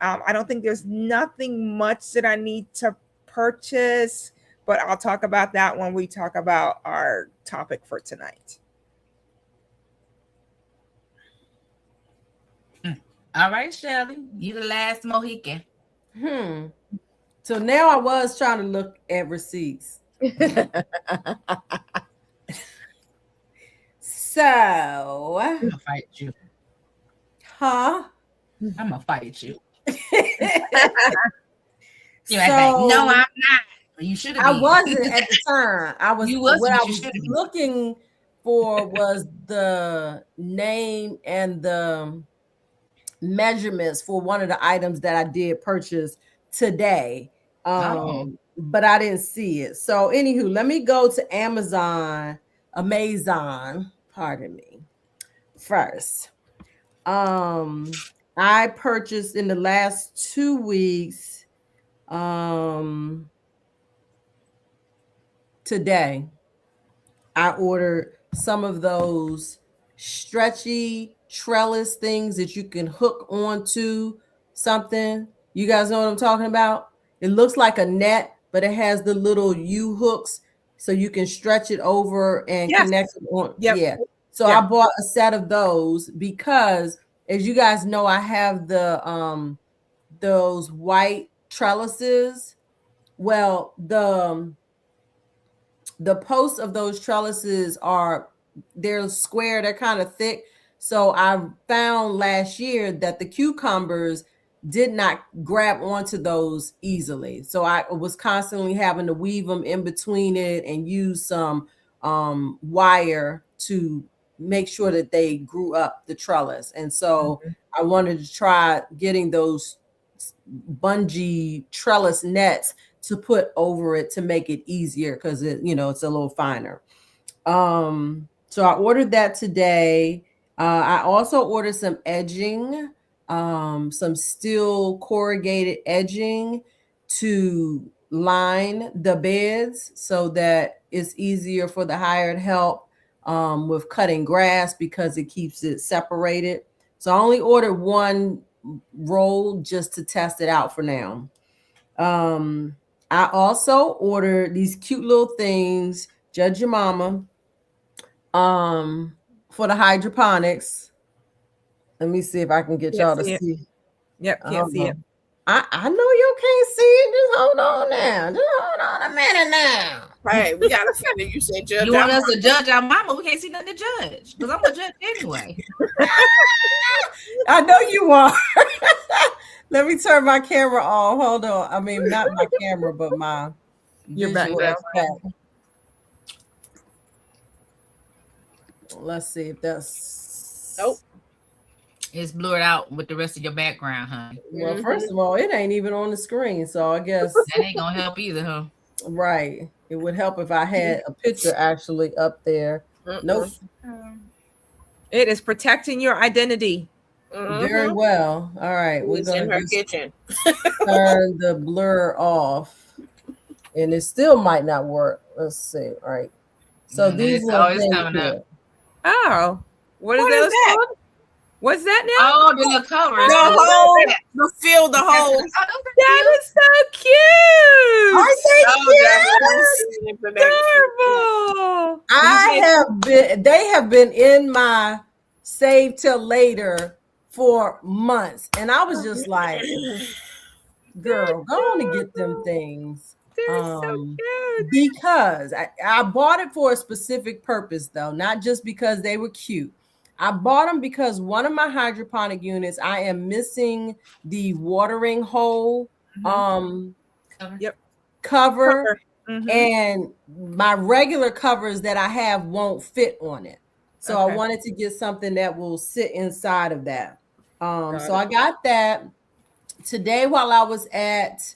S5: I don't think there's nothing much that I need to purchase, but I'll talk about that when we talk about our topic for tonight.
S2: All right, Shelly, you the last Mohican.
S6: So now I was trying to look at receipts. So
S2: I'm gonna fight you.
S6: Huh?
S2: I'm gonna fight you.
S6: So,
S2: no, I'm not. You should have.
S6: I wasn't at the time. I was.
S2: You wasn't,
S6: what I
S2: but you
S6: was
S2: should've been.
S6: looking for was the name and the measurements for one of the items that I did purchase today. But I didn't see it. So anywho, let me go to Amazon, pardon me, first. I purchased in the last 2 weeks, today, I ordered some of those stretchy trellis things that you can hook onto something. You guys know what I'm talking about? It looks like a net, but it has the little U hooks so you can stretch it over and connect it on.
S5: Yep.
S6: Yeah. So I bought a set of those because, as you guys know, I have the those white trellises. Well, the posts of those trellises they're square, they're kind of thick. So I found last year that the cucumbers did not grab onto those easily. So I was constantly having to weave them in between it and use some wire to make sure that they grew up the trellis. And so I wanted to try getting those bungee trellis nets to put over it to make it easier, because it's a little finer. So I ordered that today. I also ordered some edging, some steel corrugated edging to line the beds so that it's easier for the hired help with cutting grass, because it keeps it separated. So I only ordered one roll just to test it out for now. I also ordered these cute little things, Judge Your Mama, for the hydroponics. Let me see if I can get y'all to see.
S5: Yep, can't see it.
S6: I know you can't see it. Just hold on now. Just hold on a minute now.
S3: Right, we gotta finish. You said judge.
S2: You want us to judge our mama? We can't see nothing to judge, because I'm a judge anyway.
S6: I know you are. Let me turn my camera on. Hold on. I mean, not my camera, but my
S5: Your
S6: visual
S5: background.
S6: effect. Let's see if that's.
S3: Nope.
S2: It's blurred out with the rest of your background, honey.
S6: Well, first of all, it ain't even on the screen, so I guess
S2: That ain't gonna help either, huh?
S6: right. It would help if I had a picture actually up there. Nope.
S5: It is protecting your identity.
S6: Very well. All right, we're
S3: It's in
S6: gonna
S3: her kitchen.
S6: turn the blur off, and it still might not work. Let's see. All right. So these
S2: It's
S6: little
S2: always
S6: things
S2: coming
S6: here.
S2: up.
S5: Oh, what is
S3: What is
S5: that?
S3: that?
S5: Called? What's that now?
S2: Oh, the little cover.
S3: The hole, the fill the hole.
S5: That is so cute.
S6: Aren't they
S3: Oh,
S6: cute?
S5: Adorable.
S6: They have been in my save till later for months, and I was just like, girl, go on and get them things.
S5: They're so cute.
S6: Because I bought it for a specific purpose, though, not just because they were cute. I bought them because one of my hydroponic units, I am missing the watering hole cover. And my regular covers that I have won't fit on it. So I wanted to get something that will sit inside of that. So I got that. Today, while I was at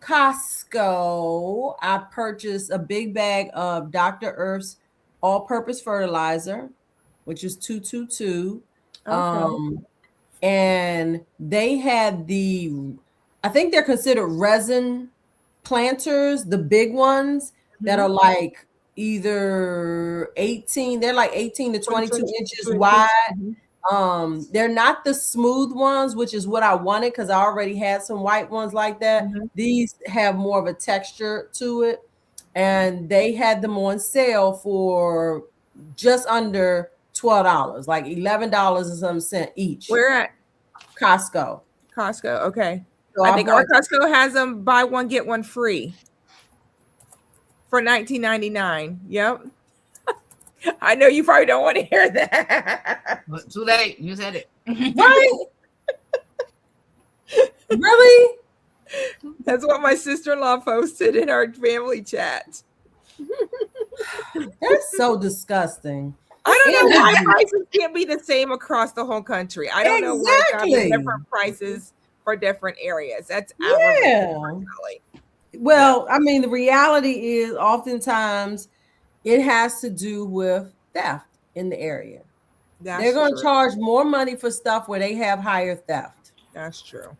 S6: Costco, I purchased a big bag of Dr. Earth's all-purpose fertilizer, which is 222. And they had I think they're considered resin planters, the big ones that are like either 18, they're like 18 to 22 inches wide. They're not the smooth ones, which is what I wanted, because I already had some white ones like that. These have more of a texture to it, and they had them on sale for just under $12, like $11 and some cent each.
S5: Where at?
S6: Costco.
S5: Costco. Okay.
S6: So
S5: I think our Costco has them buy one get one free for $19.99. Yep. I know you probably don't want to hear that.
S2: But too late. You said it.
S6: Right? Really?
S5: That's what my sister-in-law posted in our family chat.
S6: That's so disgusting.
S5: I don't know why prices can't be the same across the whole country. I don't know why it's different prices for different areas. That's
S6: Well, I mean, the reality is oftentimes it has to do with theft in the area. They're going to charge more money for stuff where they have higher theft.
S5: That's true.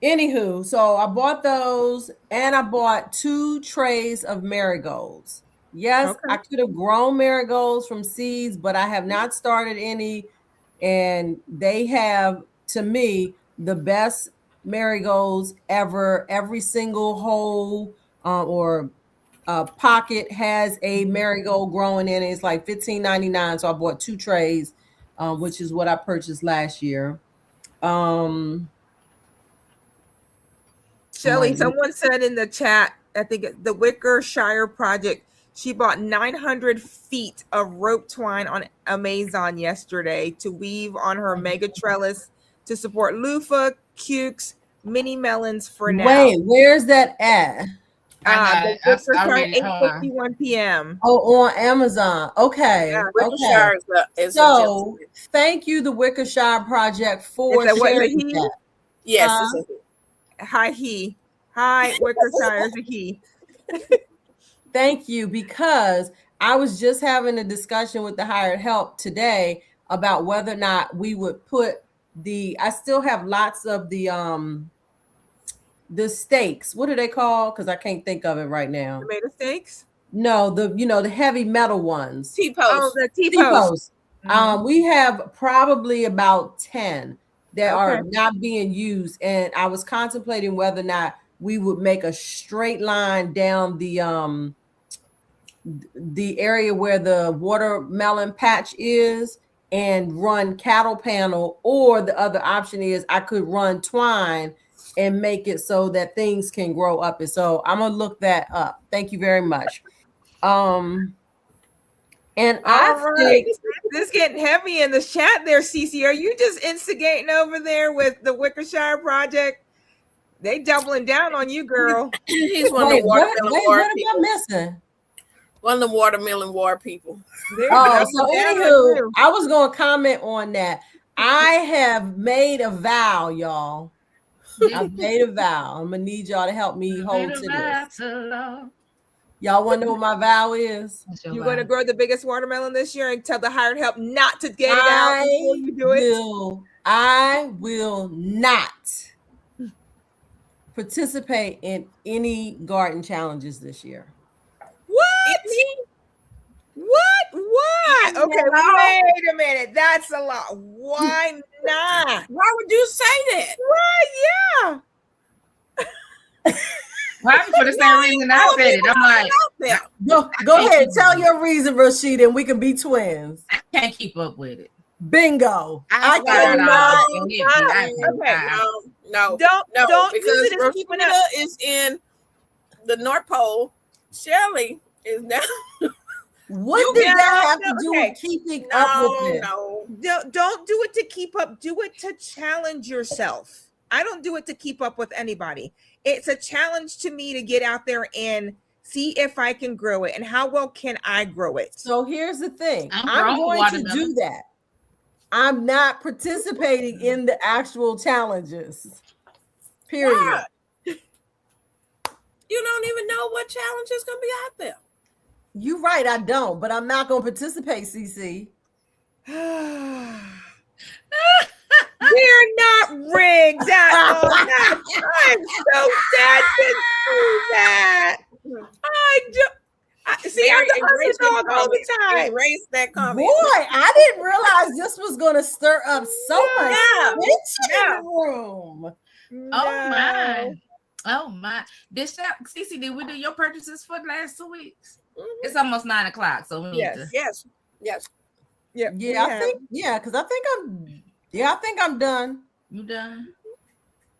S6: Anywho, so I bought those, and I bought 2 trays of marigolds. Yes, I could have grown marigolds from seeds, but I have not started any. And they have, to me, the best marigolds ever. Every single hole or pocket has a marigold growing in it. It's like $15.99. So I bought 2 trays, which is what I purchased last year.
S5: Shelly,
S6: Like,
S5: someone said in the chat, I think the Wickershire project, she bought 900 feet of rope twine on Amazon yesterday to weave on her mega trellis to support loofah, cukes, mini melons for now.
S6: wait, where's that at?
S5: The
S2: I
S5: Wickershire,
S2: read it. Hold on.
S5: 8:51 p.m.
S6: Oh, on Amazon. Okay.
S5: Yeah,
S6: Okay.
S3: Wickershire is a
S6: So
S3: gentleman.
S6: thank you, the Wickershire Project, for
S5: It's a what,
S6: sharing
S5: he?
S6: that.
S3: Yes, it's a
S5: Hi, he. Hi, Wickershire is a he.
S6: Thank you, because I was just having a discussion with the hired help today about whether or not we would put I still have lots of the stakes. What are they called? Because I can't think of it right now.
S5: Tomato steaks?
S6: No, the heavy metal ones.
S3: T-post.
S5: Oh, the T-post.
S6: T-post. We have probably about 10 that are
S5: Okay.
S6: not being used, and I was contemplating whether or not we would make a straight line down the area where the watermelon patch is and run cattle panel, or the other option is I could run twine and make it so that things can grow up. And so I'm gonna look that up. Thank you very much. And I
S5: All right.
S6: think
S5: This getting heavy in the chat there, Cece. Are you just instigating over there with the Wickershire Project? They doubling down on you, girl.
S3: He's one of
S6: wait,
S3: the
S6: what
S3: watermelon war
S6: am I
S3: people.
S6: missing?
S3: One of the watermelon war people.
S5: They're
S6: Oh,
S5: doubling
S6: so
S5: down on
S6: anywho,
S5: you.
S6: I was gonna comment on that. I have made a vow, y'all. I've made a vow. I'm gonna need y'all to help me hold to this. Y'all want to know what my vow is?
S5: You're going to grow the biggest watermelon this year and tell the hired help not to get it out before you do it.
S6: I will not participate in any garden challenges this year.
S5: What? What? Okay, wait a minute. That's a lot. Why not?
S3: Why would you say that?
S5: Why? Yeah.
S2: Probably for the same reason I said it. I'm like,
S6: Go ahead. Tell your reason, Rashida, and we can be twins.
S2: I can't keep up with it.
S6: Bingo. I
S2: Start
S6: cannot.
S2: off.
S3: No,
S5: Don't
S3: because
S5: use it as keeping
S3: Rashida
S5: up.
S3: is in the North Pole. Shelly is down.
S6: What did that have to do
S5: okay.
S6: with keeping up with it?
S3: No.
S5: Don't do it to keep up. Do it to challenge yourself. I don't do it to keep up with anybody. It's a challenge to me to get out there and see if I can grow it and how well can I grow it.
S6: So here's the thing.
S2: I'm
S6: I'm
S2: growing
S6: going to
S2: watermelon.
S6: do that. I'm not participating in the actual challenges. Period.
S3: Why? You don't even know what challenge is going to be out there.
S6: You're right, I don't, but I'm not going to participate, CC.
S5: We're not rigged at all. I'm so sad to see that. See, I'm the underdog all the time.
S3: Erase that comment.
S6: Boy, I didn't realize this was going to stir up so much
S3: Yeah.
S6: tension in the room.
S2: Oh my. Cece, did we do your purchases for the last 2 weeks? It's almost 9:00, so we need to.
S3: Yes.
S6: Yeah, I think, because I think I'm done.
S2: You done?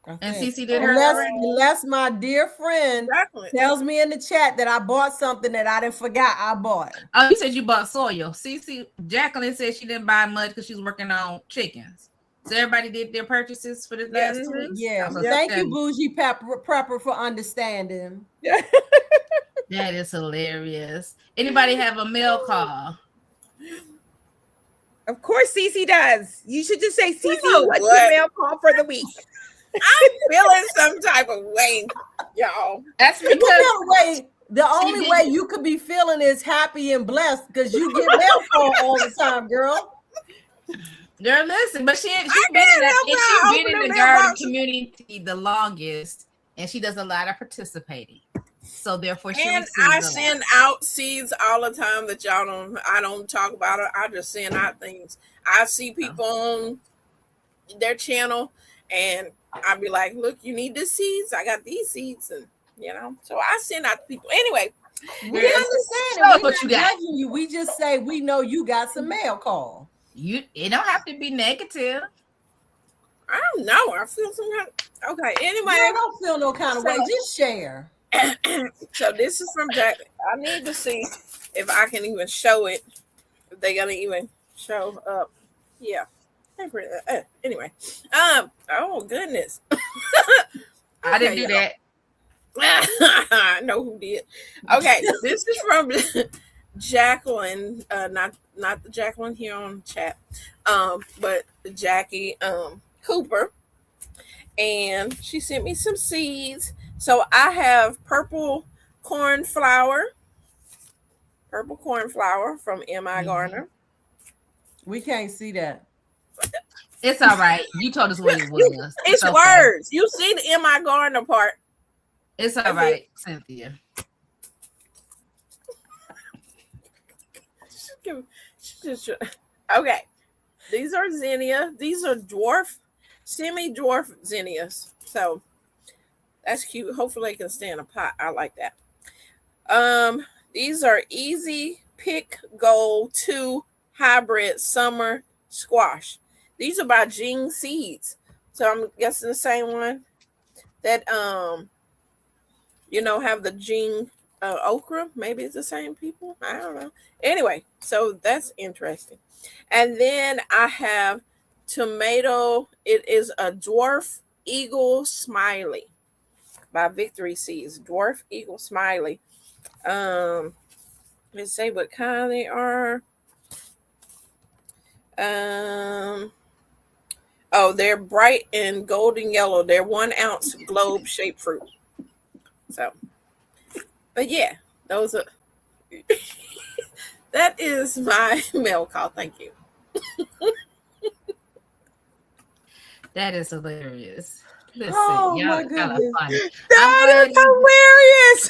S6: I
S2: And
S6: think.
S2: Cece did hers already?
S6: Unless my dear friend
S3: Exactly.
S6: tells me in the chat that I bought something that I didn't forgot I bought.
S2: Oh, you said you bought soil. Jacqueline said she didn't buy much because she was working on chickens. So everybody did their purchases for the last 2 weeks.
S6: Yeah.
S2: So
S6: Thank you, Bougie Prepper, for understanding.
S2: That is hilarious. Anybody have a mail call?
S5: Of course, Cece does. You should just say, Cece,
S3: know
S5: what's
S3: what?
S5: your mail call for the week?
S3: I'm feeling some type of way, y'all.
S2: That's
S6: The
S2: because
S6: only way you could be feeling is happy and blessed because you get mail call all the time, girl.
S2: girl, listen, but she's
S3: can't
S2: been in
S3: help it.
S2: the
S3: Open the
S2: garden
S3: mailbox.
S2: community the longest, and she does a lot of participating. So therefore, she
S3: And
S2: receives
S3: I
S2: a lot.
S3: send out seeds all the time that I don't talk about it. I just send out things. I see people on their channel and I'll be like, look, you need the seeds. I got these seeds. And so I send out to people. Anyway,
S6: We
S2: Yes.
S6: understand
S2: Show us
S6: it.
S2: what
S6: We're
S2: you
S6: not
S2: got.
S6: judging you. We just say we know you got some mail call.
S2: It don't have to be negative.
S3: I don't know. I feel some kind of, okay. Anyway,
S6: I don't feel no kind of way. Just share.
S3: So this is from Jack. I need to see if I can even show it. If they're gonna even show up. Yeah. Anyway. Oh goodness.
S2: I didn't do that.
S3: I know who did. Okay, this is from Jacqueline. Not the Jacqueline here on chat. But Jackie Cooper. And she sent me some seeds. So I have purple cornflower from M.I. Gardner.
S6: We can't see that.
S2: It's all right. You told us what it was.
S3: It's
S2: okay.
S3: words. You see the M.I. Gardner part.
S2: It's all right, Cynthia.
S3: Okay. These are zinnia. These are semi-dwarf zinnias. So that's cute. Hopefully they can stay in a pot. I like that. These are Easy Pick Gold 2 hybrid summer squash. These are by Jing Seeds. So I'm guessing the same one that have the Jing okra. Maybe it's the same people. I don't know. Anyway, so that's interesting. And then I have tomato. It is a Dwarf Eagle Smiley by Victory Seeds. Dwarf Eagle Smiley. Let's say what kind they are. They're bright and golden yellow. They're 1 ounce globe shaped fruit. So, but yeah, those are. That is my mail call. Thank you.
S2: That is hilarious. Listen,
S6: Oh,
S2: y'all
S6: my
S2: are kind of
S6: goodness.
S2: funny.
S3: That is hilarious.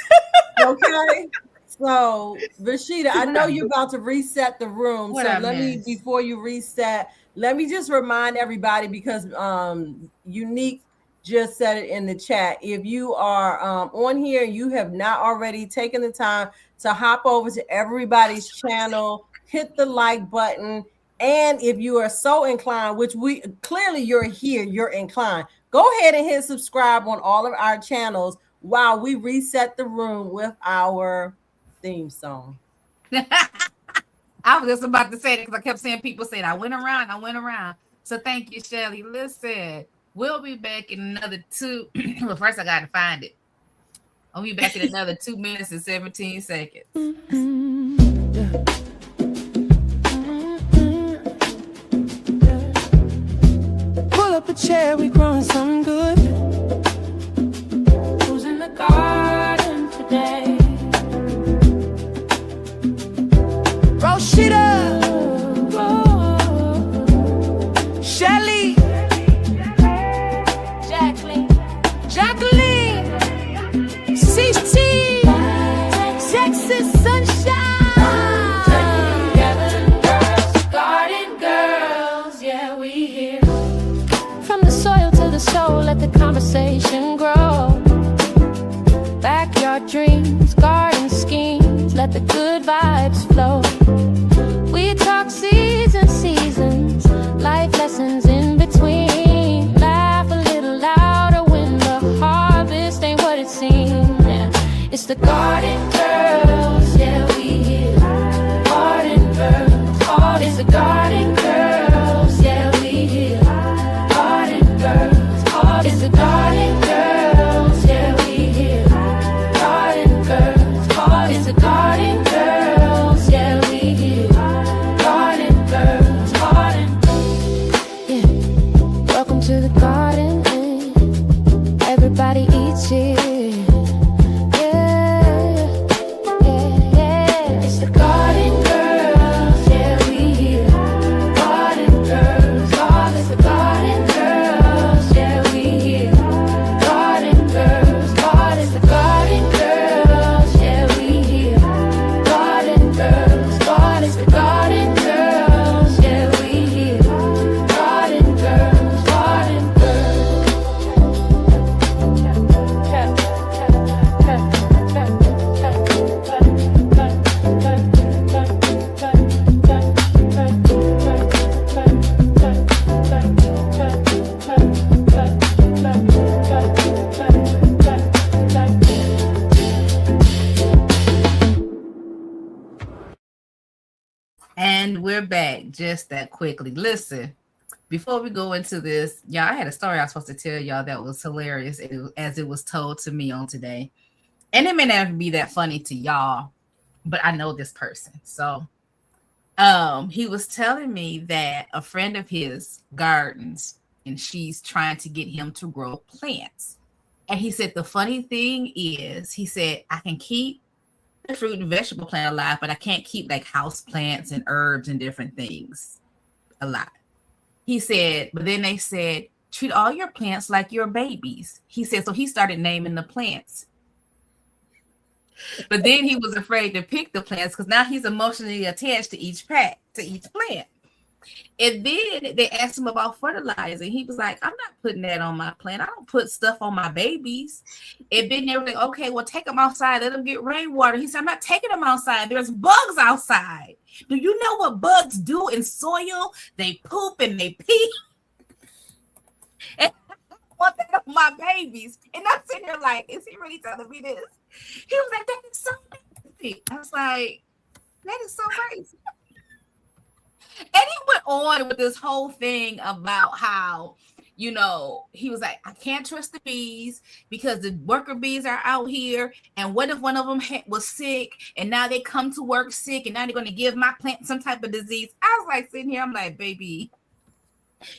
S6: Okay. So, Rashida, I know you're about to reset the room.
S2: What
S6: so
S2: I
S6: let me,
S2: missed?
S6: before you reset, let me just remind everybody, because Unique just said it in the chat. If you are on here, you have not already taken the time to hop over to everybody's channel, hit the like button. And if you are so inclined, which we clearly you're here, you're inclined, go ahead and hit subscribe on all of our channels while we reset the room with our theme song.
S2: I was just about to say that because I kept seeing people saying, I went around. So thank you, Shelly. Listen, we'll be back in another 2. Well, first I got to find it. I'll be back in another 2 minutes and 17 seconds.
S1: Pull up a chair, we growing something good. Who's in the garden today? Roshida, Shelly, Jacqueline, CC, Texas Sunshine, Garden Girls, yeah, we here. From the soil to the soul, let the conversation grow. Backyard dreams, garden schemes, let the good vibes flow. We talk seasons, life lessons in between. Laugh a little louder when the harvest ain't what it seems. Yeah. It's the Garden Girls, yeah, we here. Garden Girls, it's the Garden Girls, yeah, we here. Garden Girls, it's the Garden Girls, yeah, we here. Garden Girls, it's the Garden Girls, yeah, we here. Garden Girls, yeah. Welcome to the garden, everybody eats here. Yeah,
S2: And we're back just that quickly. Listen, before we go into this, y'all, I had a story I was supposed to tell y'all that was hilarious as it was told to me on today. And it may not be that funny to y'all, but I know this person. So he was telling me that a friend of his gardens and she's trying to get him to grow plants. And he said the funny thing is, he said, I can keep the fruit and vegetable plant alive, but I can't keep like house plants and herbs and different things alive. He said, but then they said, treat all your plants like your babies. He said, so he started naming the plants. But then he was afraid to pick the plants because now he's emotionally attached to each plant. And then they asked him about fertilizer. He was like, I'm not putting that on my plant. I don't put stuff on my babies. And then they were like, okay, well, take them outside. Let them get rainwater. He said, I'm not taking them outside. There's bugs outside. Do you know what bugs do in soil? They poop and they pee. And I don't want that on my babies. And I'm sitting there like, is he really telling me this? He was like, that is so crazy. I was like, that is so crazy. And he went on with this whole thing about how, you know, he was like, I can't trust the bees because the worker bees are out here. And what if one of them was sick and now they come to work sick and now they're going to give my plant some type of disease? I was like sitting here, I'm like, baby,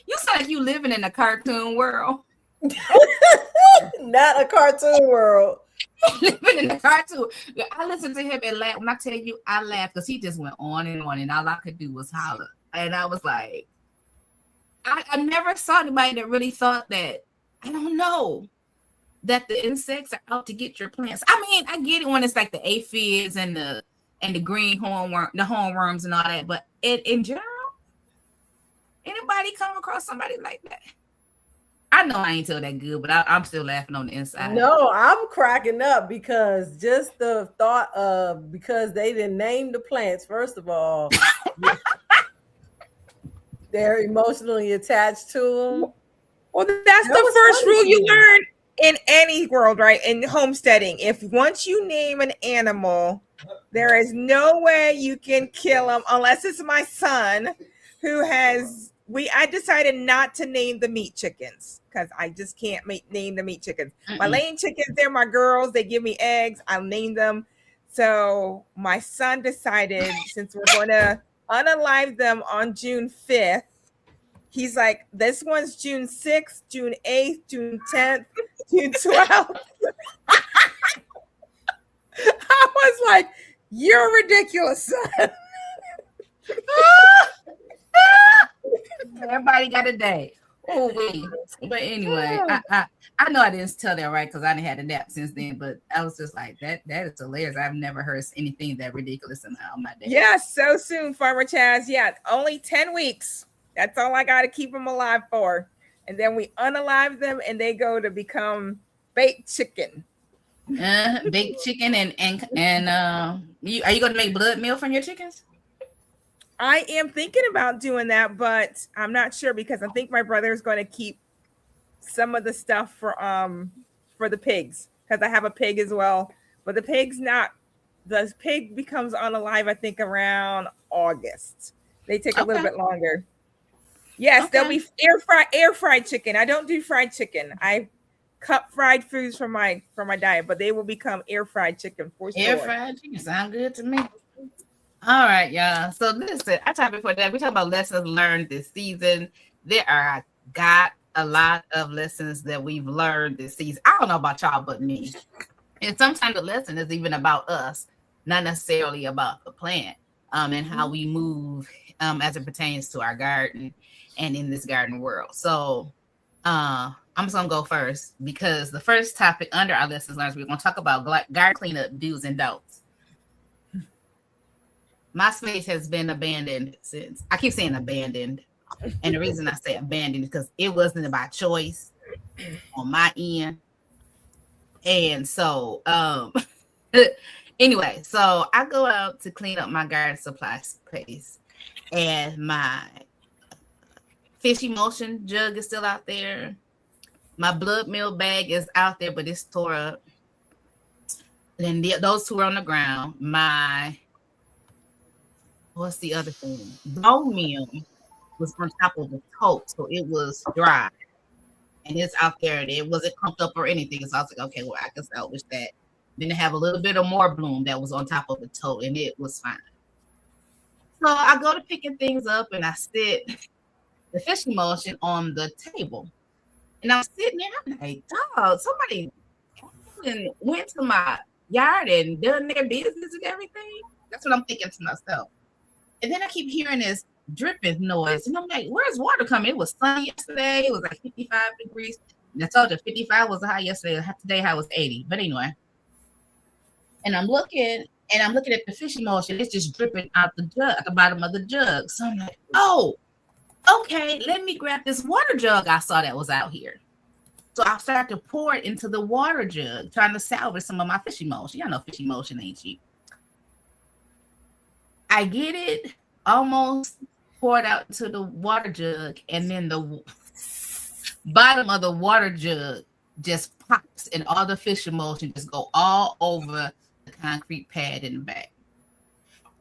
S2: you sound like you living in a cartoon world.
S4: Not a cartoon world.
S2: Living in the cartoon. I listened to him and laughed. When I tell you, I laughed because he just went on, and all I could do was holler. And I was like, I never saw anybody that really thought that, I don't know, that the insects are out to get your plants. I mean, I get it when it's like the aphids and the green hornworm, the hornworms and all that, but in general, anybody come across somebody like that? I know I ain't tell that good, but I'm still laughing on the inside.
S4: No, I'm cracking up because just the thought of, because they didn't name the plants, first of all, they're emotionally attached to them.
S5: Well, that's the first rule you learn in any world, right? In homesteading. If once you name an animal, there is no way you can kill them unless it's my son who has... I decided not to name the meat chickens because I just can't name the meat chickens. My laying chickens, they're my girls. They give me eggs. I'll name them. So my son decided, since we're going to unalive them on June 5th, he's like, this one's June 6th, June 8th, June 10th, June 12th. I was like, you're ridiculous, son.
S2: Everybody got a day. Oh, wait. But anyway, I know I didn't tell that right because I didn't had a nap since then, but I was just like, that is hilarious. I've never heard anything that ridiculous in my day.
S5: Yeah, so soon, Farmer Chaz. Yeah, only 10 weeks. That's all I got to keep them alive for. And then we unalive them and they go to become baked chicken.
S2: Baked chicken and are you going to make blood meal from your chickens?
S5: I am thinking about doing that, but I'm not sure because I think my brother is going to keep some of the stuff for the pigs because I have a pig as well. But the pig becomes unalive, I think, around August. They take a little bit longer. Yes, they'll be air fried chicken. I don't do fried chicken. I cut fried foods from my diet, but they will become air fried chicken for sure.
S2: Air fried chicken sound good to me. All right, y'all. So listen, I talked before that. We talk about lessons learned this season. Got a lot of lessons that we've learned this season. I don't know about y'all, but me. And sometimes the lesson is even about us, not necessarily about the plant, and how we move as it pertains to our garden and in this garden world. So I'm just gonna go first because the first topic under our lessons learned, we're gonna talk about garden cleanup do's and don'ts. My space has been abandoned since. I keep saying abandoned. And the reason I say abandoned is because it wasn't by choice on my end. And so, anyway, so I go out to clean up my garden supply space. And my fish emulsion jug is still out there. My blood meal bag is out there, but it's tore up. And those two are on the ground. My what's the other thing? Bone meal was on top of the tote, so it was dry. And it's out there and it wasn't clumped up or anything. So I was like, okay, well, I can salvage that. Then they have a little bit of more bloom that was on top of the tote and it was fine. So I go to picking things up and I sit the fish emulsion on the table. And I'm sitting there, I'm like, dog, somebody went to my yard and done their business and everything. That's what I'm thinking to myself. And then I keep hearing this dripping noise. And I'm like, where's water coming? It was sunny yesterday. It was like 55 degrees. And I told you 55 was the high yesterday. Today high was 80. But anyway. And I'm looking at the fish emulsion. It's just dripping out the jug, at the bottom of the jug. So I'm like, oh, okay, let me grab this water jug I saw that was out here. So I started to pour it into the water jug, trying to salvage some of my fish emulsion. Y'all know fish emulsion ain't cheap. I get it almost poured out to the water jug, and then the bottom of the water jug just pops, and all the fish emulsion just go all over the concrete pad in the back.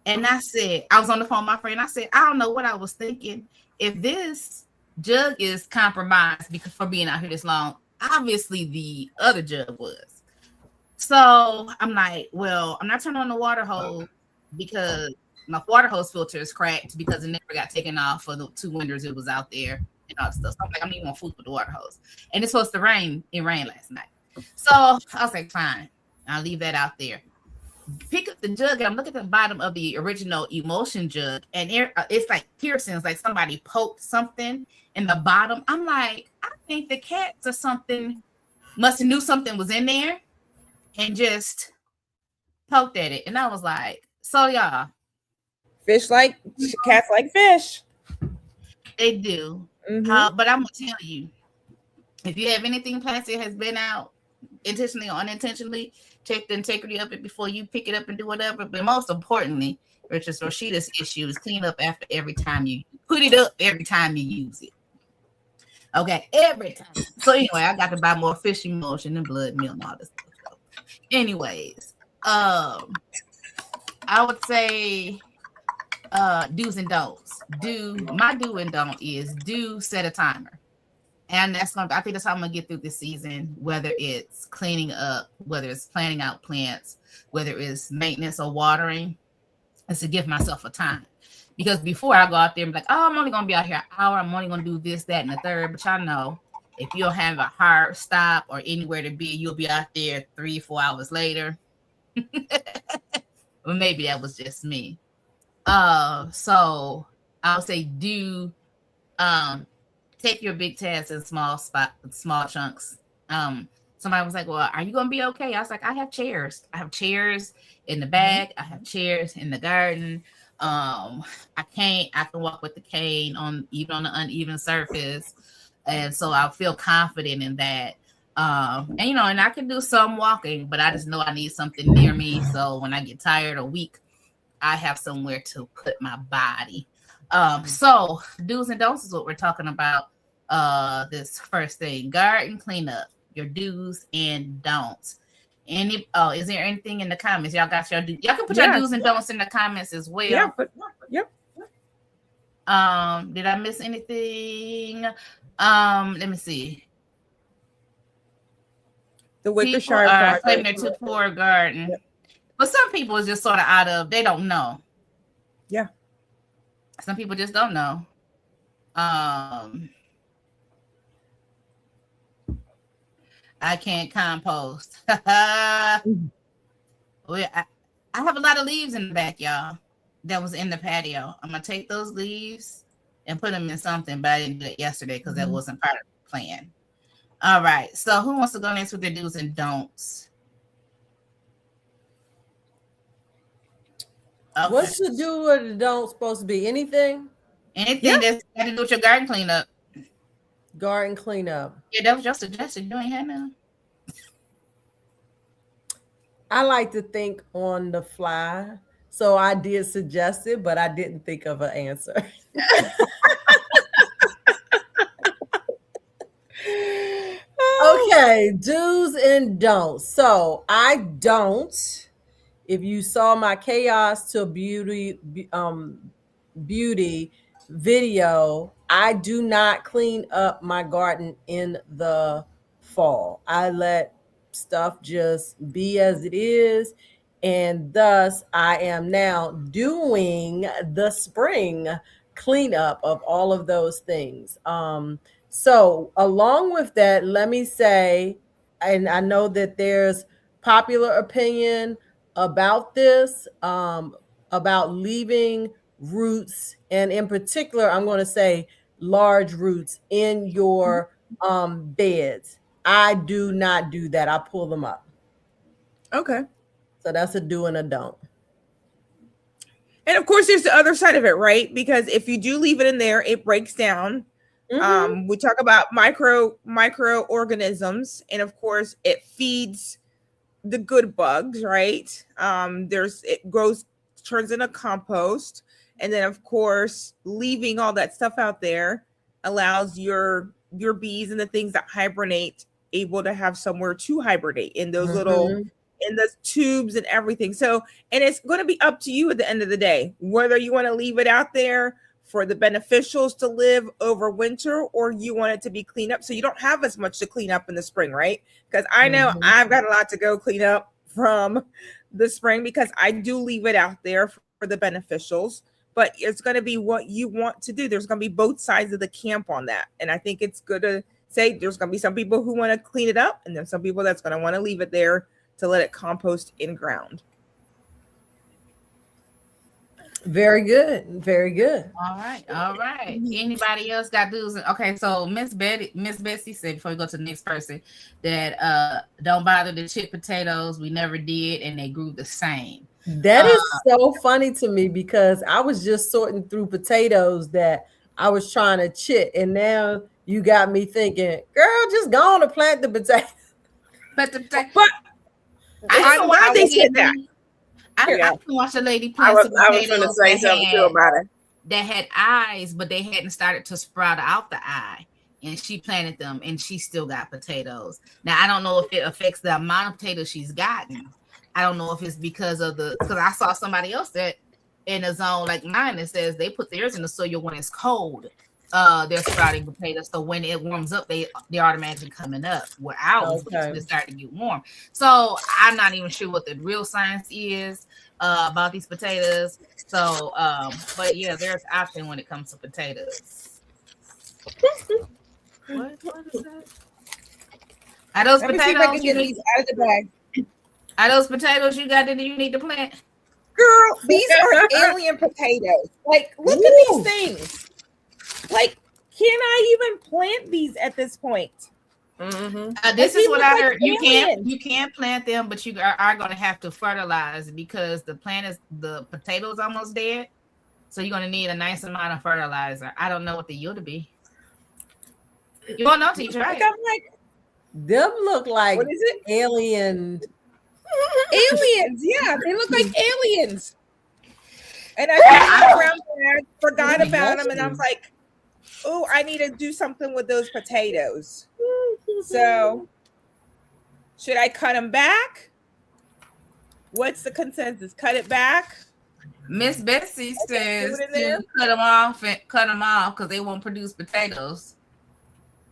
S2: And I said, I was on the phone with my friend. I said, I don't know what I was thinking. If this jug is compromised because for being out here this long, obviously the other jug was. So I'm like, well, I'm not turning on the water hose because my water hose filter is cracked because it never got taken off for the 2 winters it was out there and all that stuff. So I'm like, I'm even gonna fool with the water hose. And it's supposed to rain. It rained last night. So I was like, fine, I'll leave that out there. Pick up the jug and I'm looking at the bottom of the original emulsion jug, and it's like piercings, like somebody poked something in the bottom. I'm like, I think the cats or something must have knew something was in there and just poked at it. And I was like, so y'all,
S5: Fish like cats like fish.
S2: they do.
S5: Mhm.
S2: But I'm gonna tell you, if you have anything plastic has been out intentionally or unintentionally, check the integrity of it before you pick it up and do whatever. But most importantly, which is Rashida's issue, is clean up after every time you put it up, every time you use it. Okay, every time. So anyway, I got to buy more fish emulsion and blood meal and all this stuff. So anyways, I would say do's and don'ts. My do and don't is set a timer. And I think that's how I'm gonna get through this season, whether it's cleaning up, whether it's planting out plants, whether it's maintenance or watering, is to give myself a time. Because before I go out there and be like, oh, I'm only gonna be out here an hour, I'm only gonna do this, that, and the third. But y'all know, if you don't have a hard stop or anywhere to be, you'll be out there 3-4 hours later. Well, maybe that was just me. So I'll say take your big tasks in small chunks. Somebody was like, well, are you gonna be okay? I was like, I have chairs. I have chairs in the back. I have chairs in the garden. I can walk with the cane even on the uneven surface. And so I feel confident in that. And I can do some walking, but I just know I need something near me. So when I get tired or weak, I have somewhere to put my body. So do's and don'ts is what we're talking about. This first thing, garden cleanup, your do's and don'ts. Is there anything in the comments? Y'all got your y'all can put your do's and don'ts in the comments as well.
S5: Yeah, yep.
S2: Did I miss anything? Let me see.
S5: The wicker
S2: People
S5: shark
S2: are claiming they're too poor garden. Yep. But some people is just sort of they don't know.
S5: Yeah.
S2: Some people just don't know. I can't compost. Well, I have a lot of leaves in the back, y'all, that was in the patio. I'm going to take those leaves and put them in something, but I didn't do it yesterday because that wasn't part of the plan. All right. So who wants to go next with their do's and don'ts?
S6: Okay. What's the do or the don't supposed to be? Anything?
S2: Anything that's got to do with your garden cleanup.
S6: Garden cleanup.
S2: Yeah, that was your suggestion. You ain't had none.
S6: I like to think on the fly. So I did suggest it, but I didn't think of an answer. Okay, do's and don'ts. So I don't. if you saw my chaos to beauty video, I do not clean up my garden in the fall. I let stuff just be as it is. And thus, I am now doing the spring cleanup of all of those things. So, along with that, let me say, and I know that there's popular opinion about this, about leaving roots, and in particular, I'm going to say large roots in your beds. I do not do that. I pull them up.
S5: Okay.
S6: So that's a do and a don't.
S5: And of course, there's the other side of it, right? Because if you do leave it in there, it breaks down. We talk about microorganisms, and of course, it feeds the good bugs, right? It grows, turns into compost, and then of course, leaving all that stuff out there allows your bees and the things that hibernate able to have somewhere to hibernate in those little, in the tubes and everything. So, and it's going to be up to you at the end of the day, whether you want to leave it out there for the beneficials to live over winter, or you want it to be cleaned up so you don't have as much to clean up in the spring, right? Because I know I've got a lot to go clean up from the spring, because I do leave it out there for the beneficials, but it's going to be what you want to do. There's going to be both sides of the camp on that. And I think it's good to say there's going to be some people who want to clean it up, and then some people that's going to want to leave it there to let it compost in ground.
S6: Very good. Very good.
S2: All right. Anybody else got dues? Okay, so Miss Betsy said, before we go to the next person, that don't bother to chip potatoes. We never did, and they grew the same.
S6: That is so funny to me, because I was just sorting through potatoes that I was trying to chip, and now you got me thinking, girl, just go on and plant the potatoes.
S2: But
S5: I'm glad they said that.
S2: I can watch a lady plant
S3: I was going to say something too about it.
S2: That had eyes, but they hadn't started to sprout out the eye. And she planted them, and she still got potatoes. Now, I don't know if it affects the amount of potatoes she's gotten. I don't know if it's because I saw somebody else that in a zone like mine that says they put theirs in the soil when it's cold. They're sprouting potatoes, so when it warms up, they're automatically coming up. Where ours is starting to get warm. So I'm not even sure what the real science is about these potatoes. So, but yeah, there's option when it comes to potatoes. What is that? Are those potatoes?
S5: Get these out of the bag.
S2: Are those potatoes you got that you need to plant?
S5: Girl, these are alien potatoes. Like, look at these things. Like, can I even plant these at this point?
S2: This is what I heard. You can't plant them, but you are going to have to fertilize, because the potato's almost dead. So you're going to need a nice amount of fertilizer. I don't know what the yield will be. You won't know, teacher, right?
S6: Them look like,
S5: what is it?
S6: Aliens,
S5: yeah, they look like aliens. And I forgot about them, and I was like, oh, I need to do something with those potatoes. So, should I cut them back? What's the consensus? Cut it back?
S2: Miss Betsy says to cut them off because they won't produce potatoes.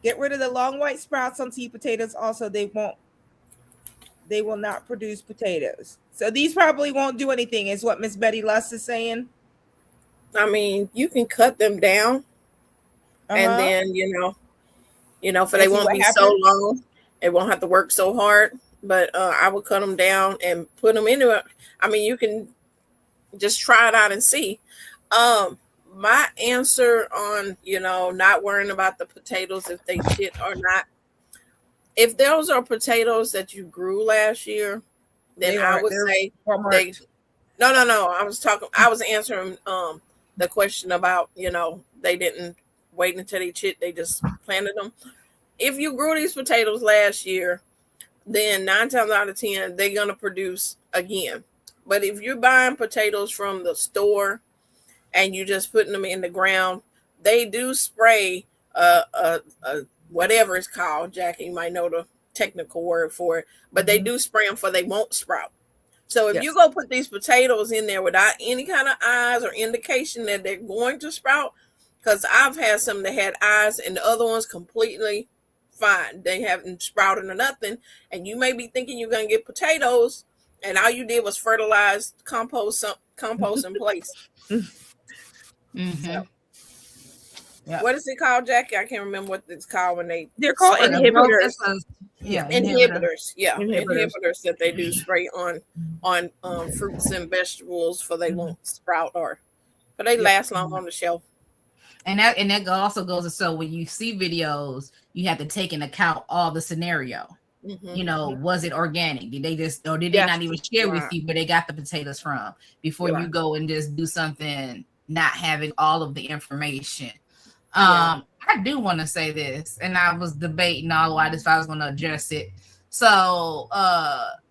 S5: Get rid of the long white sprouts on seed potatoes. Also, they will not produce potatoes. So these probably won't do anything, is what Miss Betty Luss is saying.
S3: I mean, you can cut them down, and then for they won't be so long. It won't have to work so hard. But I would cut them down and put them into it. I mean, you can just try it out and see. My answer on not worrying about the potatoes, if they shit or not. If those are potatoes that you grew last year, then I would say no. I was answering the question about, they didn't wait until they chit, they just planted them. If you grew these potatoes last year, then 9 times out of 10, they're going to produce again. But if you're buying potatoes from the store and you just putting them in the ground, they do spray whatever it's called. Jackie, you might know the technical word for it, but they do spray them for they won't sprout. So if
S5: Yes.
S3: you go put these potatoes in there without any kind of eyes or indication that they're going to sprout, because I've had some that had eyes and the other ones completely fine. They haven't sprouted or nothing. And you may be thinking you're going to get potatoes, and all you did was fertilize compost in place.
S2: Mhm. Yeah.
S3: What is it called, Jackie? I can't remember what it's called when
S5: They're called
S3: spray.
S5: inhibitors.
S2: Yeah,
S3: Inhibitors. Yeah,
S5: Inhibitors.
S3: inhibitors that they do spray on fruits and vegetables for they won't sprout but they last long on the shelf.
S2: And that also goes to so when you see videos, you have to take into account all the scenario.
S3: Mhm.
S2: You know, was it organic? Did they just or did they
S5: Yes.
S2: not even share
S3: Right.
S2: with you where they got the potatoes from before
S3: Right.
S2: you go and just do something not having all of the information?
S3: Yeah.
S2: I do want to say this, and I was debating all why if I was going to address it. So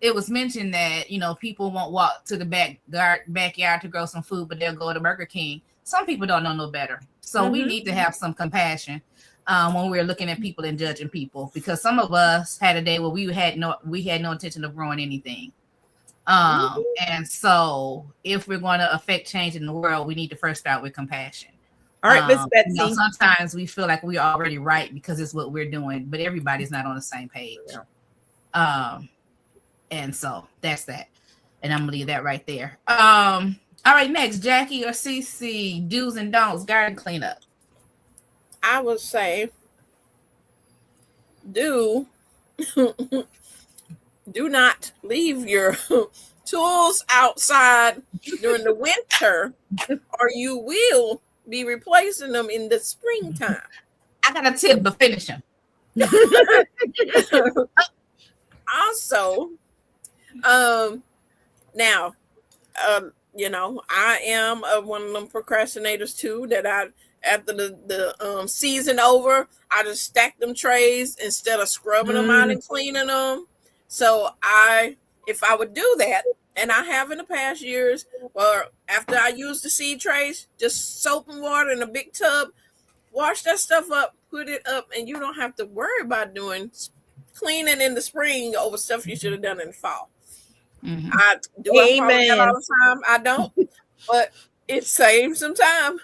S2: it was mentioned that, you know, people won't walk to the backyard to grow some food, but they'll go to Burger King. Some people don't know no better. So we need to have some compassion when we're looking at people and judging people, because some of us had a day where we had no intention of growing anything. And so if we're going to affect change in the world, we need to first start with compassion.
S5: All right, Miss Betsy.
S2: You know, sometimes we feel like we're already right because it's what we're doing, but everybody's not on the same page. And so that's that. And I'm gonna leave that right there. All right, next, Jackie or CC, do's and don'ts, garden cleanup.
S3: I would say do not leave your tools outside during the winter, or you will be replacing them in the springtime.
S2: I got a tip, but finish them.
S3: Also, now, you know, I am one of them procrastinators too, that after the season over, I just stack them trays instead of scrubbing them out and cleaning them. So if I would do that, and I have in the past years, or after I use the seed trays, just soap and water in a big tub, wash that stuff up, put it up, and you don't have to worry about doing cleaning in the spring over stuff you should have done in the fall.
S2: Mhm.
S3: I do that all the time. I don't, but it saves some time.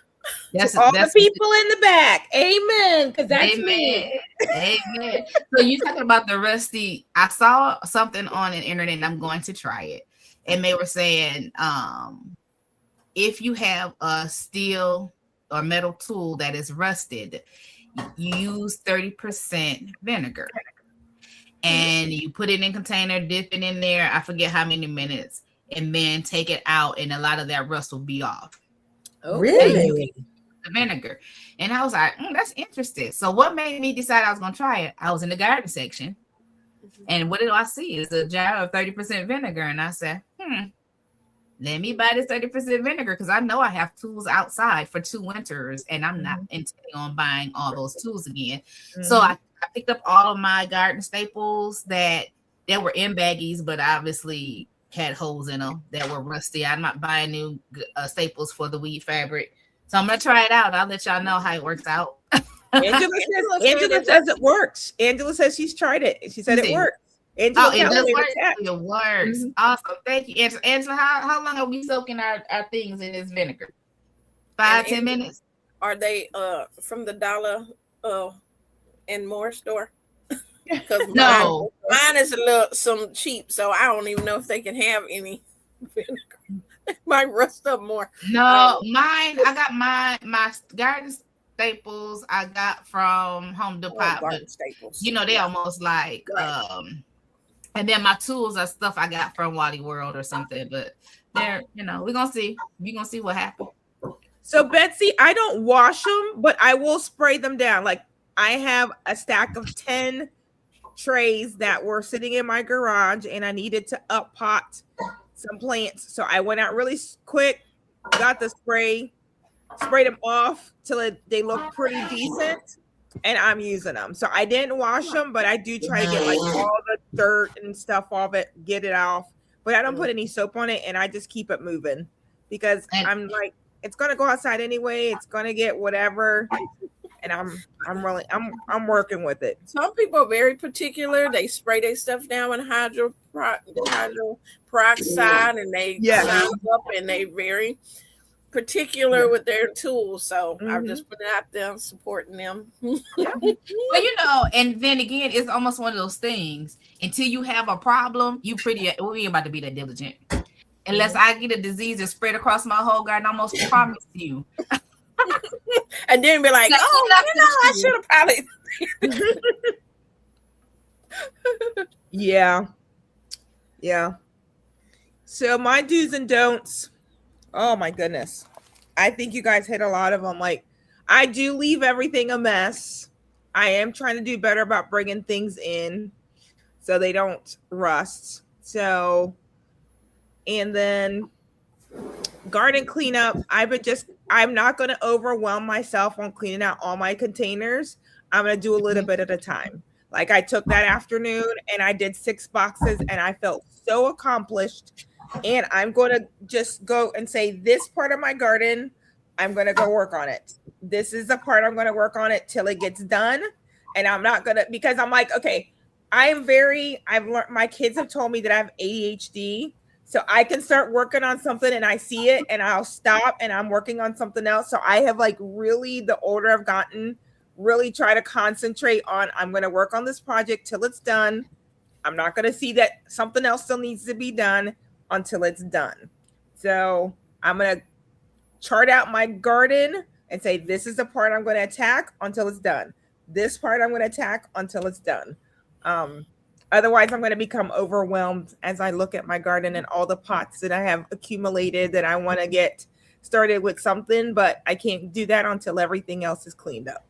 S2: That's
S5: All the people in the back. Amen. Because that's
S2: Amen.
S5: me.
S2: Amen. So you talking about the rusty? I saw something on the internet, and I'm going to try it. And they were saying, if you have a steel or metal tool that is rusted, you use 30% vinegar. And you put it in a container, dip it in there, I forget how many minutes, and then take it out, and a lot of that rust will be off.
S6: Really?
S2: The vinegar. And I was like, that's interesting. So what made me decide I was going to try it? I was in the garden section, and what did I see? It's a jar of 30% vinegar. And I said, let me buy this 30% vinegar, because I know I have tools outside for 2 winters, and I'm not intending on buying all those tools again. So I picked up all of my garden staples that were in baggies, but obviously had holes in them that were rusty. I'm not buying new staples for the weed fabric. So I'm going to try it out. I'll let y'all know how it works out.
S5: Angela says it works. Angela says she's tried it. She said it works. Angela,
S2: it does work. It works. Awesome. Thank you, Angela. Angela, how long are we soaking our things in this vinegar? 5-10 minutes?
S3: Are they from the dollar and more store? Because
S2: No.
S3: mine is a little cheap, so I don't even know if they can have any vinegar. It might rust up more.
S2: No, mine. I got my garden staples I got from Home Depot.
S3: Garden staples.
S2: You know, they almost like and then my tools are stuff I got from Wally World or something. But they're, you know, we're gonna see. We're gonna see what happens.
S5: So Betsy, I don't wash them, but I will spray them down. Like I have a stack of 10 trays that were sitting in my garage, and I needed to up pot some plants. So I went out really quick, got the sprayed them off till they look pretty decent, and I'm using them. So I didn't wash them, but I do try to get like all the dirt and stuff off it, get it off. But I don't put any soap on it, and I just keep it moving because I'm like, it's gonna go outside anyway. It's gonna get whatever, and I'm working with it.
S3: Some people are very particular. They spray their stuff down with hydroproof peroxide, and they
S5: Yes.
S3: sound up, and they very particular with their tools. So I'm just putting it out there, supporting them.
S2: Well, you know, and then again, it's almost one of those things. Until you have a problem, we ain't about to be that diligent. Unless I get a disease that spread across my whole garden, I almost promise you.
S3: And then be like, I should have probably.
S5: Yeah. So my do's and don'ts. Oh my goodness. I think you guys hit a lot of them. Like, I do leave everything a mess. I am trying to do better about bringing things in so they don't rust. So, and then garden cleanup. I'm not going to overwhelm myself on cleaning out all my containers. I'm going to do a little bit at a time. Like, I took that afternoon and I did 6 boxes and I felt so accomplished. And I'm going to just go and say, this part of my garden, I'm going to go work on it. This is the part I'm going to work on it till it gets done. And I'm not going to, because I'm like, okay, I've learned, my kids have told me that I have ADHD. So I can start working on something and I see it and I'll stop and I'm working on something else. So I have like really, the older I've gotten, really try to concentrate on, I'm going to work on this project till it's done. I'm not going to see that something else still needs to be done until it's done. So I'm going to chart out my garden and say, this is the part I'm going to attack until it's done. This part I'm going to attack until it's done. Otherwise, I'm going to become overwhelmed as I look at my garden and all the pots that I have accumulated that I want to get started with something, but I can't do that until everything else is cleaned up.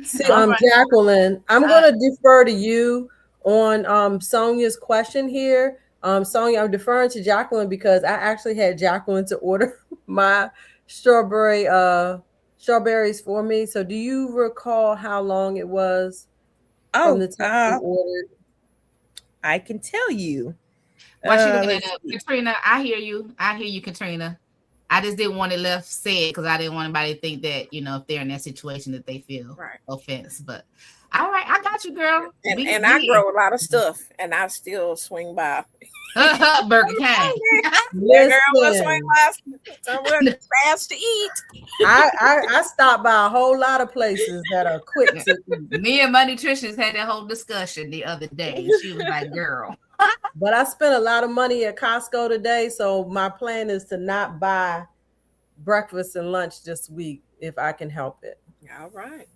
S6: See, Jacqueline, I'm going to defer to you on Sonia's question here. Sonia, I'm deferring to Jacqueline because I actually had Jacqueline to order my strawberries for me. So do you recall how long it was from the time you ordered?
S5: I can tell you.
S2: Why she looking at Katrina? I hear you, Katrina. I just didn't want it left said because I didn't want anybody to think that, you know, if they're in that situation that they feel offense. But all right, I got you, girl.
S3: And I grow a lot of stuff, and I still swing by
S2: Burger King.
S3: Girl, let's swing by somewhere fast to eat.
S6: I stopped by a whole lot of places that are quick to eat.
S2: Me and my nutritionist had that whole discussion the other day. She was like, girl.
S6: But I spent a lot of money at Costco today, so my plan is to not buy breakfast and lunch this week if I can help it.
S3: All right.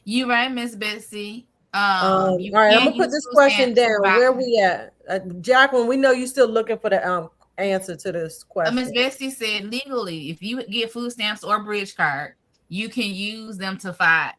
S2: You right, Miss Betsy.
S6: All right, I'm gonna put this question down. Where we at? Jacqueline, we know you're still looking for the answer to this question.
S2: Miss Betsy said legally, if you get food stamps or bridge card, you can use them to find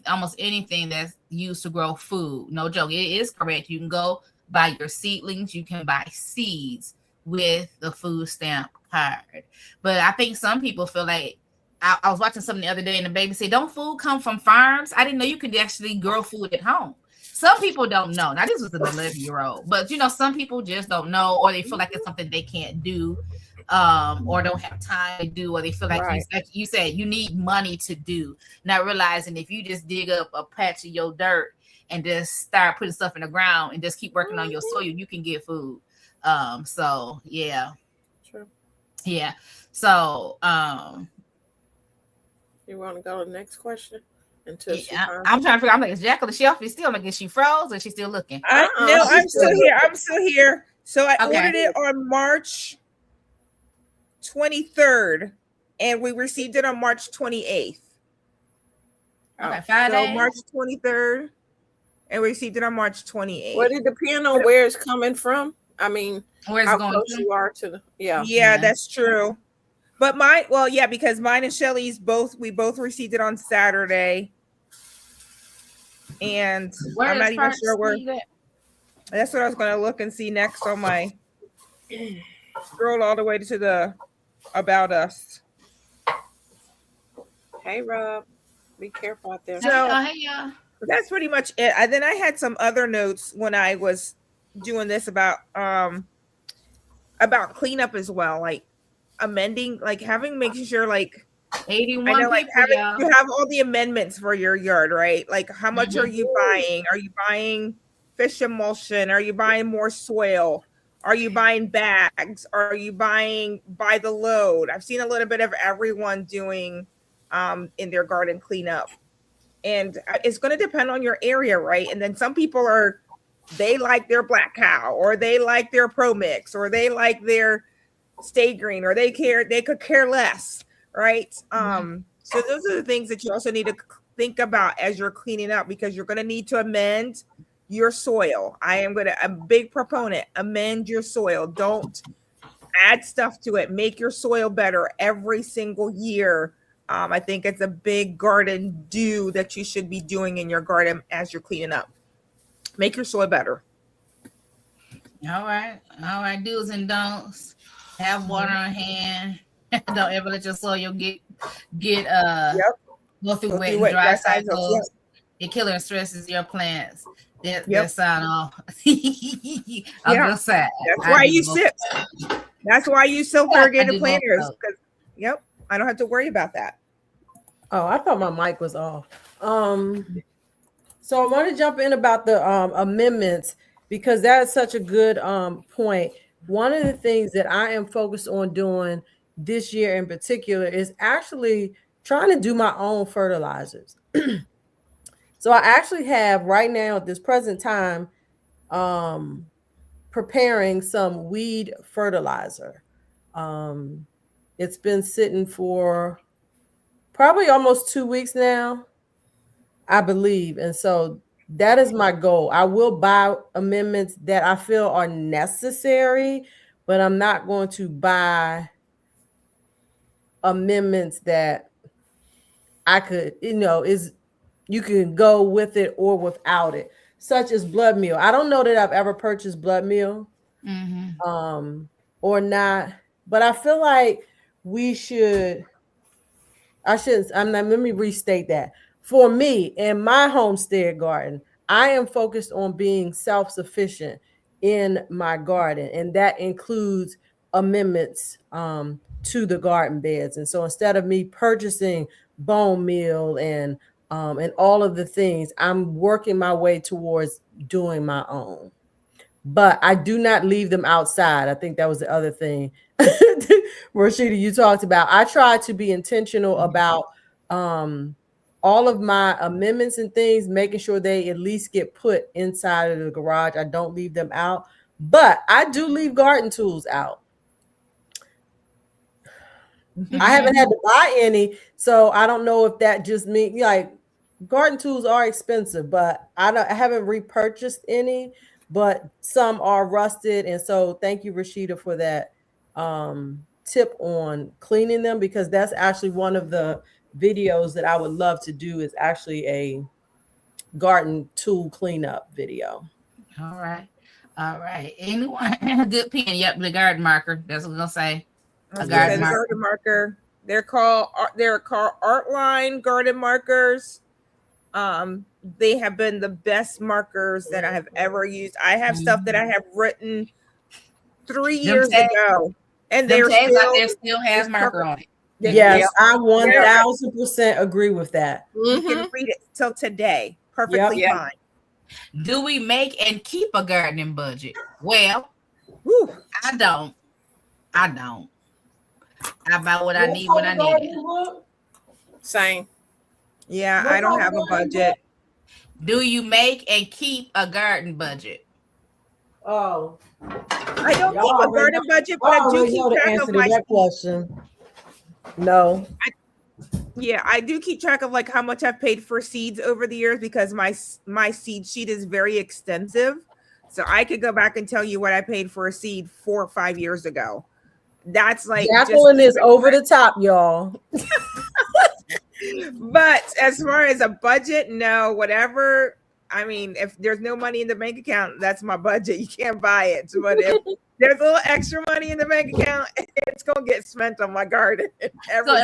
S2: almost anything that's used to grow food. No joke, it is correct. You can go buy your seedlings, you can buy seeds with the food stamp card. But I think some people feel like, I was watching something the other day and the baby said, don't food come from farms? I didn't know you could actually grow food at home. Some people don't know. Now, this was an 11-year-old, but you know, some people just don't know, or they feel like it's something they can't do, or don't have time to do, or they feel like, like you said, you need money to do. Not realizing if you just dig up a patch of your dirt and just start putting stuff in the ground and just keep working on your soil, you can get food. So yeah.
S3: True.
S2: Yeah. So
S3: you want to go to the next question? Until
S2: I'm trying to figure. I'm like, is Jacqueline Shelf is still like, is she froze or is she still looking?
S5: No, I'm still here. I'm still here. So I ordered it on March 23rd, and we received it on March 28th.
S2: Okay, Friday.
S5: So March 23rd, and we received it on March 28th.
S3: Well, it depends on where it's coming from. I mean,
S2: where's
S3: how
S2: it going
S3: close
S2: to?
S3: You are to the
S5: Yeah, that's true. But because mine and Shelly's we both received it on Saturday. And I'm not even sure where. That's what I was going to look and see next on my scroll all the way to the About Us.
S3: Hey, Rob. Be careful out there.
S5: So that's pretty much it. And then I had some other notes when I was doing this about cleanup as well, like amending, like making sure like
S2: 81
S5: I know, like
S2: people,
S5: you have all the amendments for your yard, right? Like how much are you buying? Are you buying fish emulsion? Are you buying more soil? Are you buying bags? Are you buying by the load? I've seen a little bit of everyone doing in their garden cleanup. And it's going to depend on your area, right? And then some people they like their Black Cow, or they like their Pro Mix, or they like their Stay Green, or they could care less, right? So those are the things that you also need to think about as you're cleaning up, because you're going to need to amend your soil. I'm a big proponent, amend your soil. Don't add stuff to it. Make your soil better every single year. I think it's a big garden do that you should be doing in your garden as you're cleaning up. Make your soil better.
S2: All right. Do's and don'ts. Have water on hand. Don't ever let your soil get go through wet and dry cycles.
S5: Yep.
S2: It killer and stresses your plants. That sound off. I'm just saying.
S5: That's why you sit. That's why you sell corrugated planters. Yep. I don't have to worry about that.
S6: Oh, I thought my mic was off. So I want to jump in about the amendments, because that's such a good point. One of the things that I am focused on doing this year in particular is actually trying to do my own fertilizers. So I actually have right now at this present time preparing some weed fertilizer. It's been sitting for probably almost 2 weeks now, I believe. And so that is my goal. I will buy amendments that I feel are necessary, but I'm not going to buy amendments that I could, you can go with it or without it, such as blood meal. I don't know that I've ever purchased blood meal or not, but I feel like let me restate that. For me, in my homestead garden, I am focused on being self-sufficient in my garden, and that includes amendments to the garden beds. And so instead of me purchasing bone meal and all of the things, I'm working my way towards doing my own. But I do not leave them outside. I think that was the other thing, Rashida, you talked about. I try to be intentional about all of my amendments and things, making sure they at least get put inside of the garage. I don't leave them out, but I do leave garden tools out. I haven't had to buy any, so I don't know if that just means garden tools are expensive, but I haven't repurchased any, but some are rusted. And so thank you, Rashida, for that tip on cleaning them, because that's actually one of the videos that I would love to do, is actually a garden tool cleanup video.
S2: All right. Anyone a good pen? Yep, the garden marker. That's what I'm gonna say. A garden
S5: marker. They're called Artline garden markers. They have been the best markers that I have ever used. I have stuff that I have written 3 years ago, and there
S2: still has marker on it.
S6: Yes, I 1000% agree with that.
S5: You can read it till today. Perfectly fine.
S2: Do we make and keep a gardening budget? Well, I don't. I buy what I need when I need it.
S3: Same.
S5: Yeah, I don't have a budget.
S2: Do you make and keep a garden budget?
S6: Oh,
S5: I don't keep a garden budget, but I do keep track of my
S6: question. No.
S5: I do keep track of how much I've paid for seeds over the years, because my seed sheet is very extensive. So I could go back and tell you what I paid for a seed 4 or 5 years ago. That's
S6: Jacqueline is over the top, y'all.
S5: But as far as a budget, no, whatever. I mean, if there's no money in the bank account, that's my budget. You can't buy it. But if there's a little extra money in the bank account, it's gonna get spent on my garden.
S2: And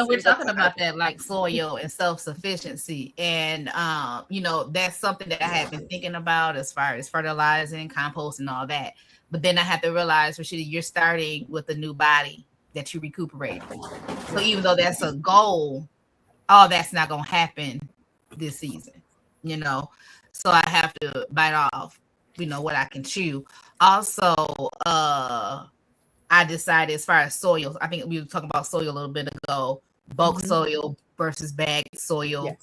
S2: we're talking about that, like soil and self-sufficiency, and that's something that I have been thinking about as far as fertilizing, compost, and all that. But then I have to realize, Rashida, you're starting with a new body that you recuperate. So even though that's a goal, that's not gonna happen this season, So I have to bite off what I can chew. Also, I decided as far as soils, I think we were talking about soil a little bit ago, bulk soil versus bagged soil.
S5: Yes.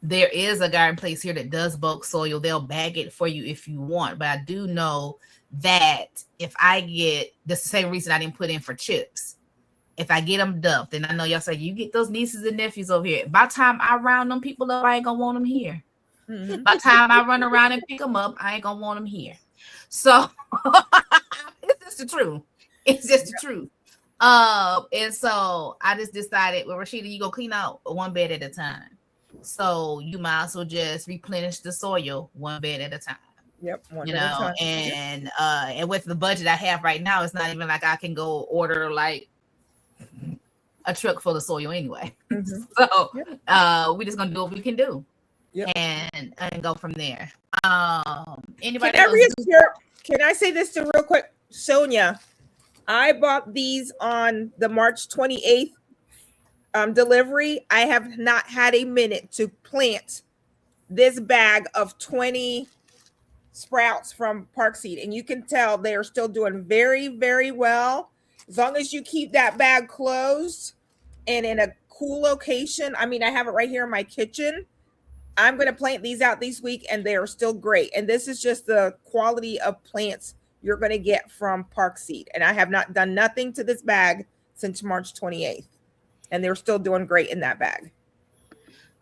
S2: There is a garden place here that does bulk soil. They'll bag it for you if you want, but I do know that if I get, that's the same reason I didn't put in for chips. If I get them dumped, and I know y'all say you get those nieces and nephews over here. By the time I round them people up, I ain't gonna want them here. By the time I run around and pick them up, I ain't gonna want them here. So it's just the truth. It's just the truth. And so I just decided, well, Rashida, you go clean out one bed at a time. So you might as well just replenish the soil one bed at a time.
S5: Yep.
S2: You know, and with the budget I have right now, it's not even like I can go order like a truck full of soil anyway. So we're just gonna do what we can do. And go from there. Anybody
S5: can I say this to real quick? Sonia, I bought these on the March 28th delivery. I have not had a minute to plant this bag of 20 sprouts from Park Seed, and you can tell they are still doing very, very well. As long as you keep that bag closed and in a cool location. I mean, I have it right here in my kitchen. I'm going to plant these out this week, and they are still great. And this is just the quality of plants you're going to get from Park Seed. And I have not done nothing to this bag since March 28th. And they're still doing great in that bag.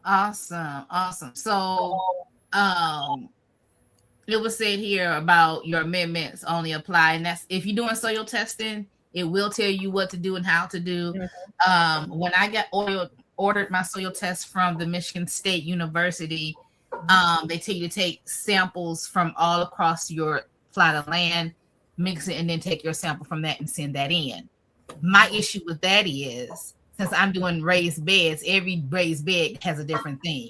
S2: Awesome. So it was said here about your amendments only apply. And that's if you're doing soil testing, it will tell you what to do and how to do. When I got ordered my soil test from the Michigan State University, they tell you to take samples from all across your plot of land, mix it, and then take your sample from that and send that in. My issue with that is, since I'm doing raised beds, every raised bed has a different thing.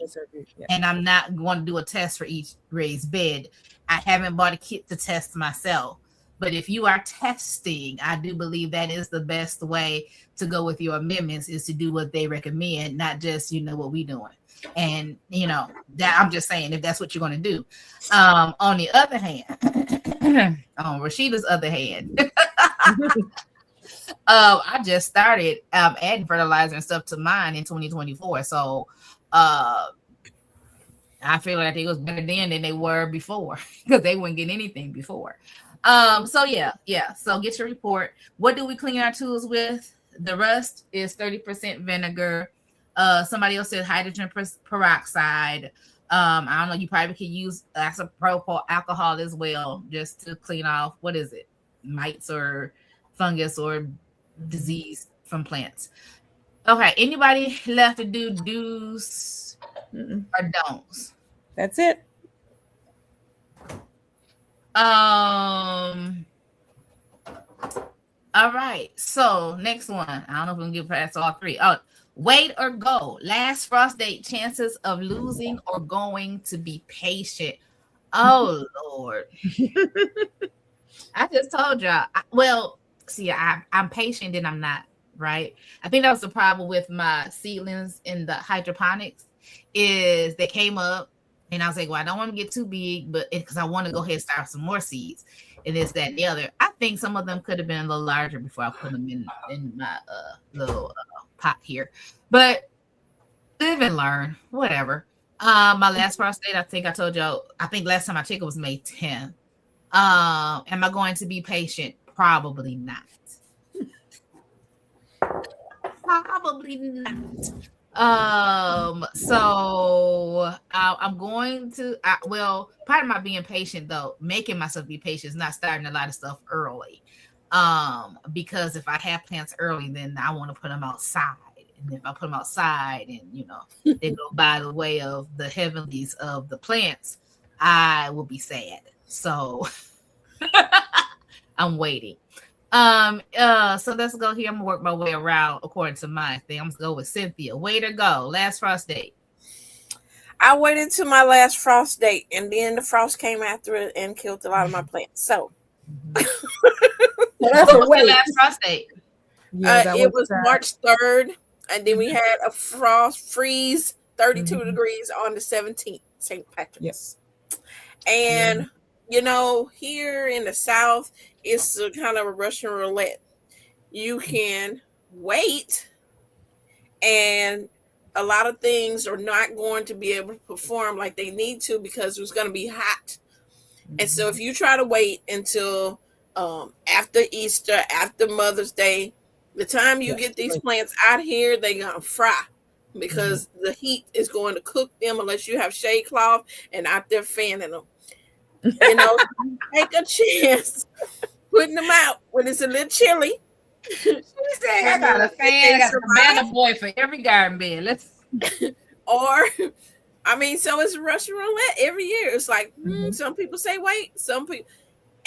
S2: And I'm not going to do a test for each raised bed. I haven't bought a kit to test myself. But if you are testing, I do believe that is the best way to go with your amendments, is to do what they recommend, not just, what we doing. And, that I'm just saying, if that's what you're going to do. On the other hand, on Rashida's other hand, I just started adding fertilizer and stuff to mine in 2024. So I feel like it was better then than they were before, because they wouldn't get anything before. So get your report. What do we clean our tools with? The rust is 30% vinegar. Somebody else said hydrogen peroxide. I don't know, you probably could use isopropyl alcohol as well, just to clean off, what is it, mites or fungus or disease from plants. Okay, anybody left to do do's or don'ts?
S5: That's it.
S2: All right, so next one. I don't know if we can get past all three. Wait or go. Last frost date, chances of losing or going to be patient. Oh Lord. I just told y'all. I'm patient and I'm not, right? I think that was the problem with my seedlings in the hydroponics, is they came up and I was like, well, I don't want to get too big, but because I want to go ahead and start some more seeds and this, that, and the other. I think some of them could have been a little larger before I put them in my little pot here, but live and learn, whatever. My last frost date, I think I told y'all, I think last time I checked it was May 10th. Am I going to be patient? Probably not. Probably not. So I'm going to, part of my being patient though, making myself be patient, is not starting a lot of stuff early. Because if I have plants early, then I want to put them outside. And if I put them outside and, they go by the way of the heavenlies of the plants, I will be sad. So I'm waiting. So let's go here. I'm gonna work my way around according to my thing. I'm gonna go with Cynthia. Way to go. Last frost date.
S3: I waited to my last frost date, and then the frost came after it and killed a lot of my plants. So
S5: That's
S2: What was the last frost date?
S3: it was March 3rd, and then we had a frost freeze, 32 degrees on the 17th, St. Patrick's. And you know, here in the South, it's a kind of a Russian roulette. You can wait, and a lot of things are not going to be able to perform like they need to because it's going to be hot. And so if you try to wait until after Easter, after Mother's Day, the time you get these plants out here, they're going to fry because the heat is going to cook them unless you have shade cloth and out there fanning them. You know, take a chance putting them out when it's a little chilly.
S2: She said, I got a fan, I got a banana boy for every garden bed. Let's
S3: or I mean, so it's Russian roulette every year. It's like some people say wait, some people,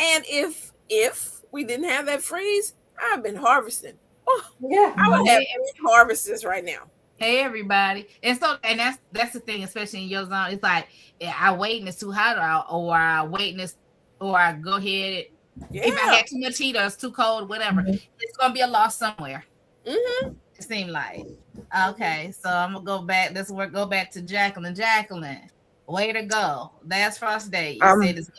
S3: and if we didn't have that freeze, I've been harvesting. Oh, yeah, I would have harvests right now.
S2: Hey everybody, and so that's the thing, especially in your zone. It's like I wait and it's too hot, or I wait and or I go ahead. If I had too much heat or it's too cold, whatever, it's gonna be a loss somewhere. It seemed like. Okay, so I'm gonna go back. Go back to Jacqueline. Jacqueline, way to go! Last Frost Day. You said it's good.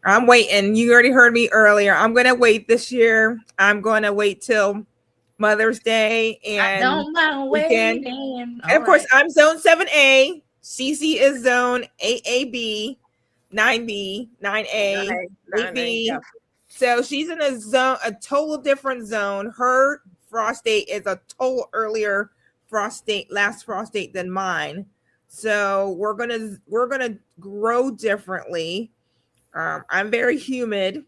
S5: I'm waiting. You already heard me earlier. I'm gonna wait this year. I'm gonna wait till Mother's Day and
S2: I don't mind waiting.
S5: And of course, I'm Zone 7A. CC is Zone 8AB, 9B, 9A, 8B. So she's in a zone, a total different zone. Her frost date is a total earlier last frost date than mine. So we're gonna grow differently. I'm very humid,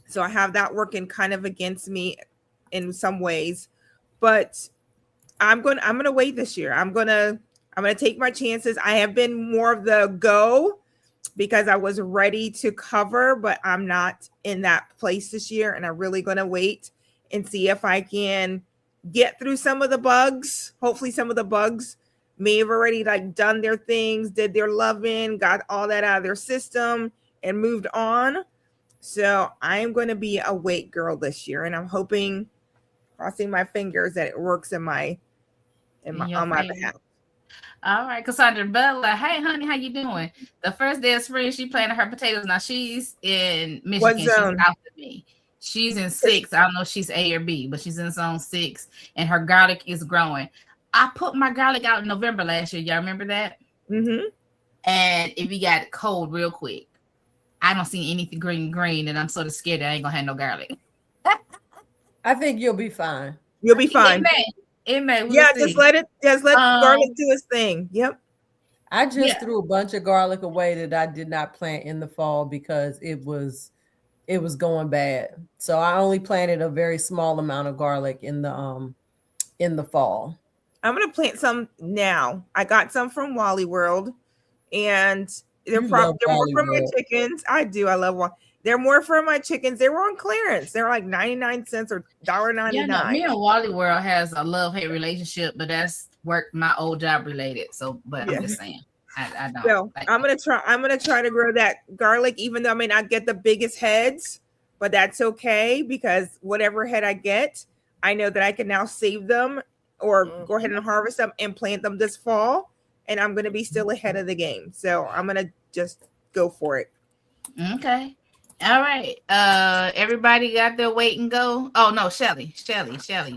S5: so I have that working kind of against me in some ways. But I'm gonna wait this year. I'm gonna take my chances. I have been more of the go because I was ready to cover, but I'm not in that place this year. And I'm really going to wait and see if I can get through some of the bugs. Hopefully some of the bugs may have already done their things, did their loving, got all that out of their system and moved on. So I'm going to be a wait girl this year. And I'm hoping, crossing my fingers, that it works on my behalf.
S2: All right, Cassandra Butler. Hey, honey, how you doing? The first day of spring, she planted her potatoes. Now she's in Michigan.
S5: What zone?
S2: She's out of me. She's in 6. I don't know if she's A or B, but she's in zone 6, and her garlic is growing. I put my garlic out in November last year. Y'all remember that? Mm-hmm. And it got cold real quick. I don't see anything green, and I'm sort of scared that I ain't gonna have no garlic.
S6: I think you'll be fine.
S5: You'll be fine.
S2: It may.
S5: We'll see. Just let garlic do its thing. Yep.
S6: I just threw a bunch of garlic away that I did not plant in the fall because it was going bad. So I only planted a very small amount of garlic in the fall.
S5: I'm gonna plant some now. I got some from Wally World, and they're more for my chickens. I do. I love Wally. They're more for my chickens. They were on clearance. They're like 99 cents or $1.99.
S2: Yeah, no, me and Wally World has a love-hate relationship, but that's work my old job related. So, but I'm just saying, I don't.
S5: So I'm gonna try to grow that garlic, even though I may not get the biggest heads, but that's okay because whatever head I get, I know that I can now save them or go ahead and harvest them and plant them this fall, and I'm gonna be still ahead of the game. So I'm gonna just go for it.
S2: Okay. All right. Everybody got their wait and go. Oh no, Shelly,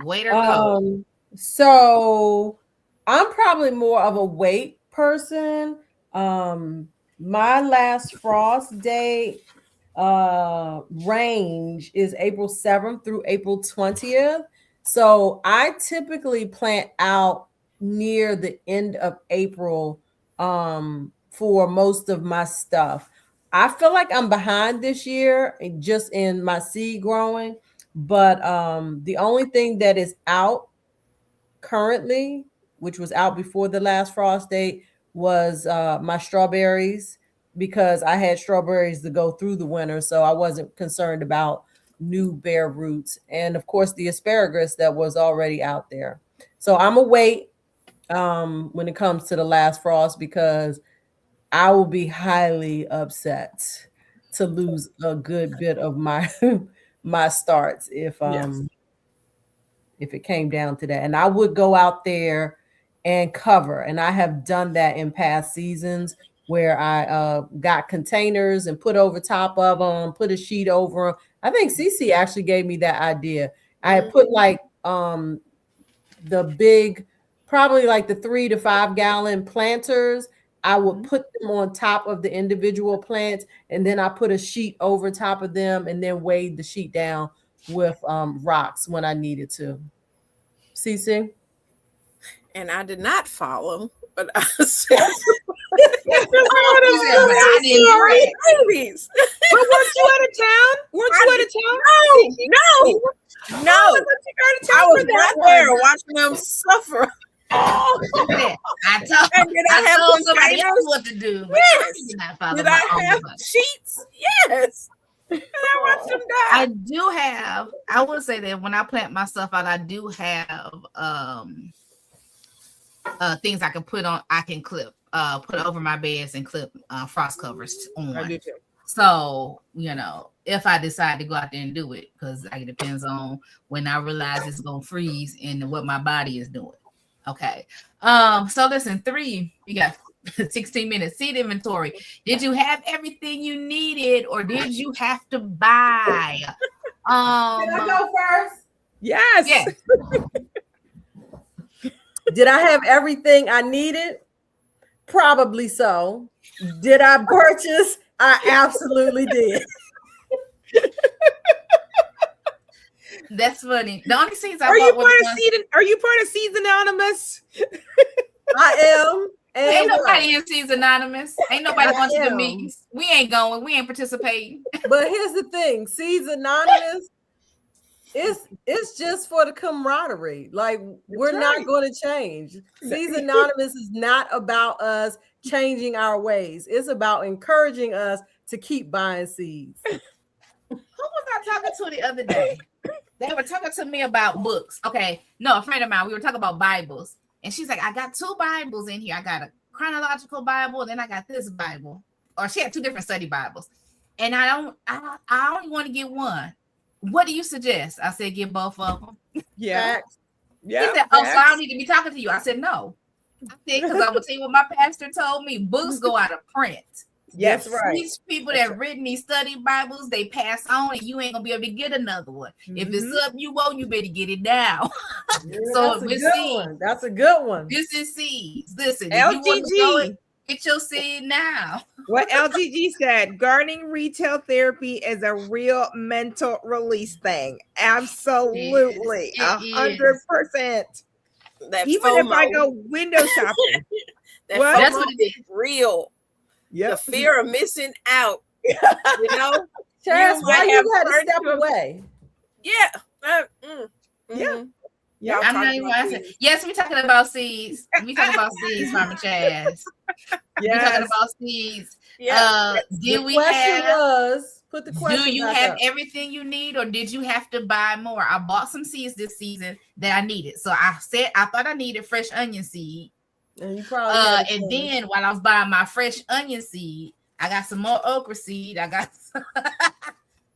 S2: wait or go.
S6: So I'm probably more of a wait person. My last frost day range is April 7th through April 20th. So I typically plant out near the end of April for most of my stuff. I feel like I'm behind this year just in my seed growing, but the only thing that is out currently, which was out before the last frost date, was my strawberries, because I had strawberries to go through the winter, so I wasn't concerned about new bare roots, and of course the asparagus that was already out there. So I'm a wait when it comes to the last frost, because I will be highly upset to lose a good bit of my my starts if it came down to that. And I would go out there and cover, and I have done that in past seasons where I got containers and put over top of them, put a sheet over them. I think Cece actually gave me that idea. I had put like the big, probably like the 3 to 5 gallon planters. I would put them on top of the individual plants, and then I put a sheet over top of them, and then weighed the sheet down with rocks when I needed to. Cece?
S3: And I did not follow, but I said,
S2: I didn't do it.
S3: babies.
S5: But weren't you out of town? Weren't you out of town?
S3: No.
S5: I thought you were out of town
S3: I was
S5: for that
S3: right there
S5: one.
S3: watching them suffer.
S2: Look at that. I
S3: And did I have
S2: told somebody
S3: containers?
S2: else what to do. But
S3: Yes.
S2: I did not follow
S3: Did
S2: my
S3: I
S2: own
S3: have
S2: advice.
S3: sheets? Yes. And I watched them die.
S2: I do have, I will say that when I plant my stuff out, I do have things I can put on, I can clip, put over my beds and clip frost covers on.
S3: I do too.
S2: So, you know, if I decide to go out there and do it, because it depends on when I realize it's gonna freeze and what my body is doing. Okay. So listen, 3, you got 16 minutes. Seed inventory. Did you have everything you needed, or did you have to buy?
S6: Can I go first?
S5: Yes.
S2: Yes.
S6: Did I have everything I needed? Probably so. Did I purchase? I absolutely did.
S2: That's funny. The only seeds I
S5: Are you
S2: bought
S5: part
S2: was
S5: of
S2: the ones-
S5: Seed? Are you part of Seeds Anonymous?
S6: I am.
S2: Ain't
S6: And
S2: nobody in Seeds Anonymous. Ain't nobody
S6: I
S2: wants to
S6: am.
S2: meet. We ain't going. We ain't participating.
S6: but here's the thing: Seeds Anonymous. It's just for the camaraderie. Like we're not going to change. Seeds Anonymous is not about us changing our ways. It's about encouraging us to keep buying seeds.
S2: Who was I talking to the other day? They were talking to me about books. Okay, no, a friend of mine. We were talking about Bibles, and she's like, "I got 2 Bibles in here. I got a chronological Bible, and then I got this Bible." Or she had 2 different study Bibles, and I only want to get one. What do you suggest? I said, get both of them.
S5: Yeah.
S6: Facts.
S2: He said, "Oh, so I don't need to be talking to you." I said, "No." I said, "Because I'm gonna tell you what my pastor told me. Books go out of print.
S5: Yes.
S6: That's right.
S2: These people that written these study Bibles, they pass on, and you ain't gonna be able to get another one. If it's up, you won't. You better get it now." So
S6: That's a
S2: with
S6: good
S2: seeds,
S6: one. That's a good one.
S2: this is seeds. Listen, if you want to go
S5: LGG.
S2: get your seed now.
S5: What LGG said, gardening retail therapy is a real mental release thing. Absolutely.
S2: It is.
S5: 100%.
S3: That
S5: Even if I
S3: FOMO.
S5: go window shopping.
S3: That
S5: What?
S2: That's
S3: FOMO
S2: what it
S3: is real. The
S5: Yep.
S3: fear of missing out. You know?
S6: Chaz,
S3: You
S6: why
S3: might
S6: you
S3: have
S6: got to
S3: heard
S6: step
S3: of-
S6: away?
S3: Yeah.
S5: Yeah.
S3: Mhm.
S5: Yeah.
S3: Y'all
S2: I'm
S3: talking
S2: not even
S3: about
S2: gonna say.
S3: seeds.
S2: Yes, we're talking about seeds. We talking about seeds, Mama Chaz. We're talking
S5: Yes.
S2: about seeds.
S3: Yeah.
S2: Did
S6: The
S2: we
S6: question
S2: have?
S6: was, put the question
S2: Do you
S6: back
S2: have
S6: up.
S2: everything you need, or did you have to buy more? I bought some seeds this season that I needed. So I said I thought I needed fresh onion seed.
S6: And you probably had a
S2: And
S6: change.
S2: then while I was buying my fresh onion seed, I got some more okra seed. I got some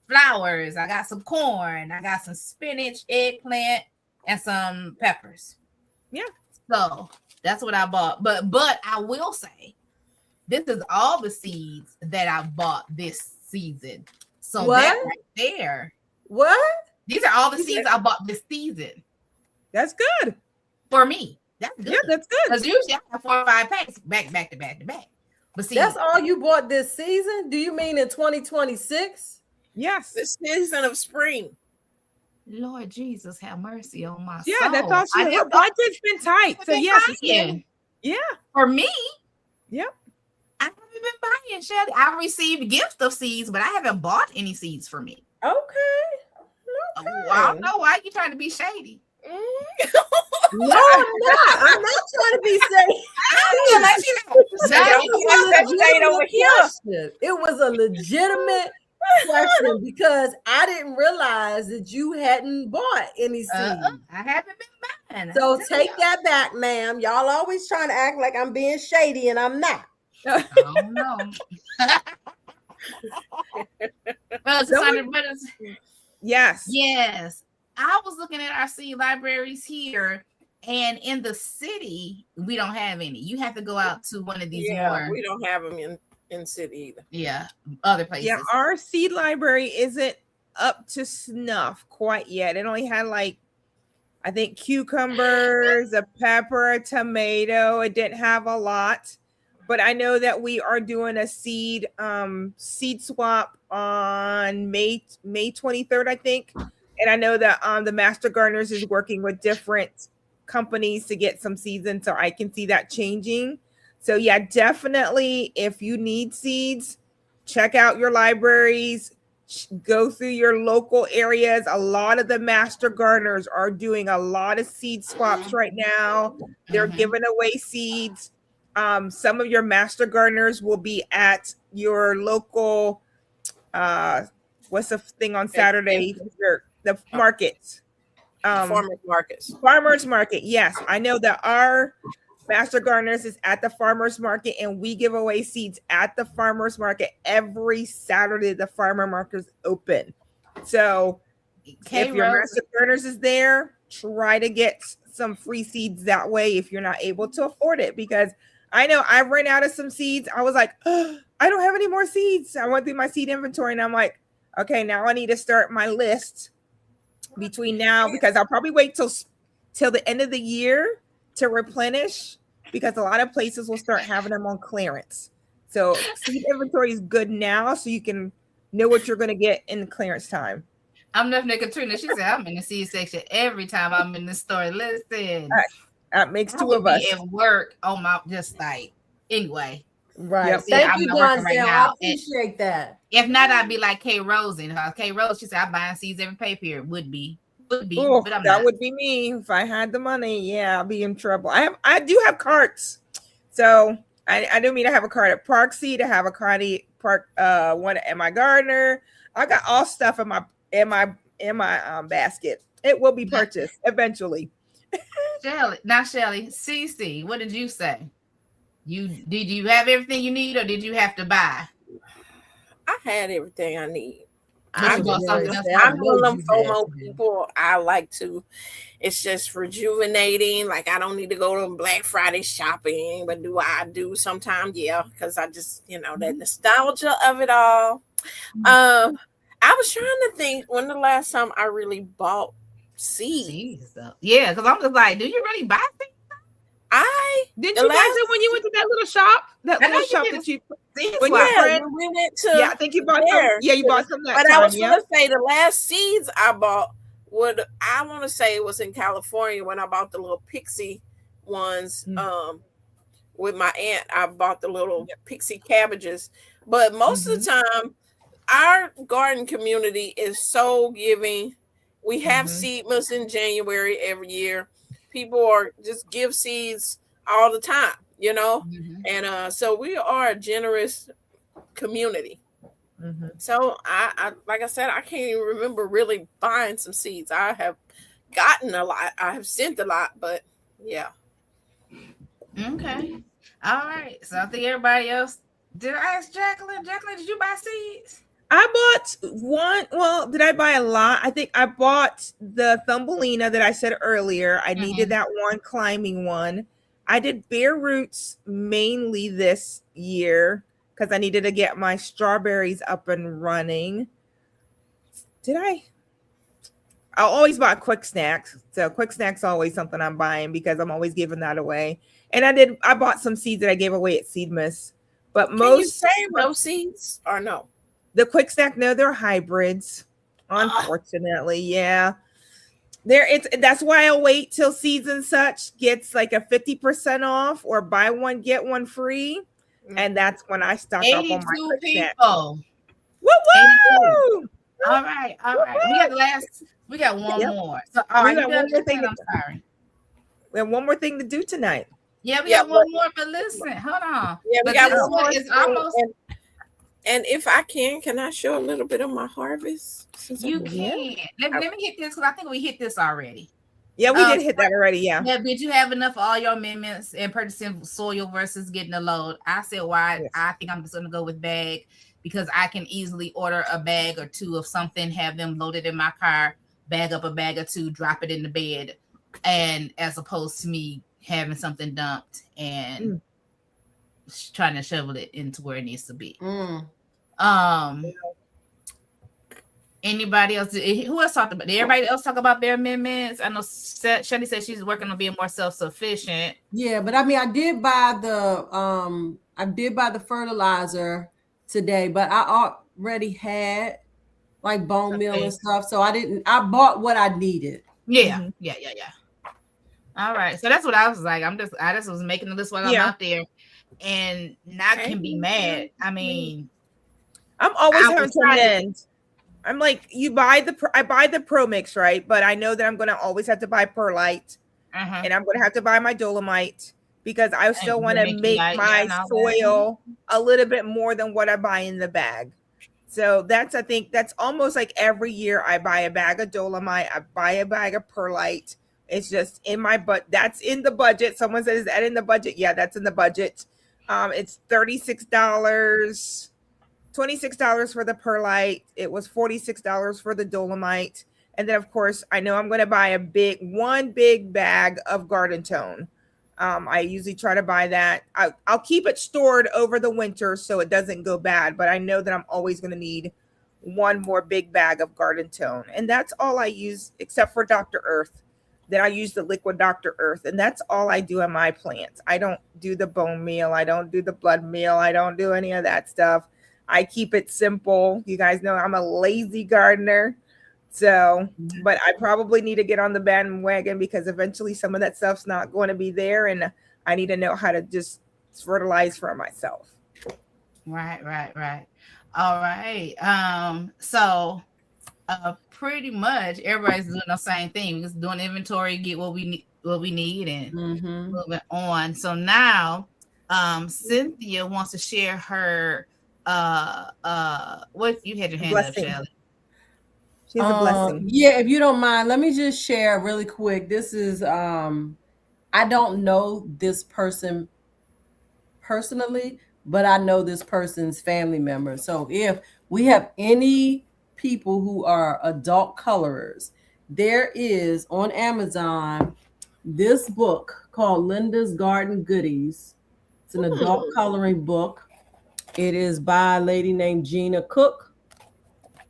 S2: flowers. I got some corn. I got some spinach, eggplant, and some peppers.
S5: Yeah.
S2: So that's what I bought. But I will say, this is all the seeds that I bought this season. So
S6: What?
S2: that right there,
S6: What?
S2: these are all the seeds I bought this season
S5: That's good.
S2: for me. That's good.
S5: Yeah, that's good.
S2: Because usually I have 4 or 5 packs back to back. But see,
S6: That's all you bought this season? Do you mean in 2026?
S5: Yes.
S3: The season of spring.
S2: Lord Jesus, have mercy on my
S5: Yeah,
S2: soul.
S5: that's all she
S2: I
S5: Her
S2: didn't
S5: budget's been tight. So
S2: been
S5: yes, it's
S2: buying.
S5: yeah.
S2: For me,
S5: Yep.
S2: I haven't been buying, Shelly. I received gifts of seeds, but I haven't bought any seeds for me.
S6: Okay.
S2: I don't know why you trying to be shady.
S6: No, I'm not. I'm not trying to be safe. It was a legitimate question because I didn't realize that you hadn't bought any seeds.
S2: I haven't been buying.
S6: So take that back, ma'am. Y'all always trying to act like I'm being shady and I'm not.
S2: I don't know. Well,
S5: Yes.
S2: yes. I was looking at our seed libraries here, And in the city, we don't have any. You have to go out to one of these
S3: Yeah,
S2: more,
S3: we don't have them in city either.
S2: other places.
S5: Yeah, our seed library isn't up to snuff quite yet. It only had like, I think, cucumbers, a pepper, a tomato. It didn't have a lot, but I know that we are doing a seed swap on May 23rd, I think. And I know that the Master Gardeners is working with different companies to get some seeds in, so I can see that changing. So yeah, definitely, if you need seeds, check out your libraries, go through your local areas. A lot of the Master Gardeners are doing a lot of seed swaps right now. They're giving away seeds. Some of your Master Gardeners will be at your local what's the thing on Saturday? The markets. Farmers market. Yes, I know that our Master Gardeners is at the farmers market, and we give away seeds at the farmers market every Saturday. The farmer market is open. So if your Master Gardeners is there, try to get some free seeds that way if you're not able to afford it, because I know I ran out of some seeds. I was like, oh, I don't have any more seeds. I went through my seed inventory and I'm like, okay, now I need to start my list between now, because I'll probably wait till the end of the year to replenish, because a lot of places will start having them on clearance. So seed inventory is good now, so you can know what you're going to get in the clearance time.
S2: I'm nothing Katrina. She said I'm in the seed section every time I'm in the store. Listen,
S5: that makes two of us
S2: at work on my just like anyway.
S4: Right.
S5: Yep.
S4: Thank you, John. Right I appreciate that.
S2: If not, I'd be like Kay Rose in her. Kay Rose, she said I'm buying seeds every pay period. Would be.
S5: Ooh,
S2: but I'm
S5: that
S2: not.
S5: would be me if I had the money. Yeah, I'll be in trouble. I do have carts, so I do mean I have a cart at Park Seed. I have a cart at one at my gardener. I got all stuff in my basket. It will be purchased eventually.
S2: Shelly, CC, what did you say? Did you have everything you need, or did you have to buy?
S3: I had everything I need.
S2: I'm
S3: one of them FOMO people. I like to. It's just rejuvenating. Like, I don't need to go to Black Friday shopping, but do I do sometimes? Yeah, because I just, that nostalgia of it all. I was trying to think when the last time I really bought seeds.
S2: Yeah, because I'm just like, do you really buy things?
S5: Did you guys do when you went to that little shop? That little shop that you when
S3: we went to.
S5: Yeah, I think you bought some. Yeah, you bought some.
S3: But I was going to say the last seeds I bought I want to say it was in California when I bought the little pixie ones. With my aunt, I bought the little pixie cabbages. But most of the time, our garden community is so giving. We have Seedmas in January every year. People are just give seeds all the time, and so we are a generous community. So I like I said, I can't even remember really buying some seeds. I have gotten a lot. I have sent a lot, but yeah.
S2: Okay. All right. So I think everybody else. Did I ask Jacqueline? Jacqueline, did you buy seeds?
S5: I bought one. Well, did I buy a lot? I think I bought the Thumbelina that I said earlier. I needed that one climbing one. I did bare roots mainly this year because I needed to get my strawberries up and running. Did I? I always buy quick snacks. So quick snacks always something I'm buying because I'm always giving that away. And I bought some seeds that I gave away at Seedmas. But
S3: Can you say those seeds or no?
S5: The quick snack, no, they're hybrids. Unfortunately, yeah. That's why I wait till Seeds and Such gets like a 50% off or buy one get one free, and that's when I stock up on my quick snack.
S2: Woo
S5: woo!
S2: All right. We got one more. So
S5: we got one more thing. I'm sorry. We have one more thing to do tonight.
S2: Yeah, we got one more, but listen, hold on.
S3: Yeah, we got one more.
S2: It's almost.
S3: And if I can I show a little bit of my harvest?
S2: You can. Let me hit this because I think we hit this already.
S5: Yeah, we did hit that already. Yeah.
S2: Did you have enough for all your amendments and purchasing soil versus getting a load? I said why. Yes. I think I'm just going to go with bag because I can easily order a bag or two of something, have them loaded in my car, bag up a bag or two, drop it in the bed and as opposed to me having something dumped and trying to shovel it into where it needs to be. Anybody else? Who else talked about? Did everybody else talk about their amendments? I know Shelly said she's working on being more self-sufficient.
S6: Yeah, but I mean, I did buy the fertilizer today, but I already had like bone meal and stuff, so I bought what I needed.
S2: Yeah. All right, so that's what I was like. I just was making the list while I'm out there, and not can be mad. I mean,
S5: I'm always having to amend. I'm like, I buy the Pro Mix, right? But I know that I'm going to always have to buy Perlite, and I'm going to have to buy my Dolomite because I still want to make my soil a little bit more than what I buy in the bag. So I think that's almost like every year I buy a bag of Dolomite, I buy a bag of Perlite. It's just in my that's in the budget. Someone says, is that in the budget? Yeah, that's in the budget. It's $36. $26 for the Perlite. It was $46 for the Dolomite. And then, of course, I know I'm going to buy one big bag of Garden Tone. I usually try to buy that. I'll keep it stored over the winter so it doesn't go bad. But I know that I'm always going to need one more big bag of Garden Tone. And that's all I use, except for Dr. Earth. Then I use the liquid Dr. Earth. And that's all I do in my plants. I don't do the bone meal. I don't do the blood meal. I don't do any of that stuff. I keep it simple. You guys know I'm a lazy gardener. So, but I probably need to get on the bandwagon because eventually some of that stuff's not going to be there. And I need to know how to just fertilize for myself.
S2: Right. All right. So pretty much everybody's doing the same thing. We're just doing inventory, get what we need and moving on. So now Cynthia wants to share her what you had your hand
S5: Blessing.
S2: up, Shelly.
S5: She's a blessing.
S6: Yeah, if you don't mind, let me just share really quick. This is I don't know this person personally, but I know this person's family member. So if we have any people who are adult colorers, there is on Amazon this book called Linda's Garden Goodies. It's an adult coloring book. It is by a lady named Gina Cook.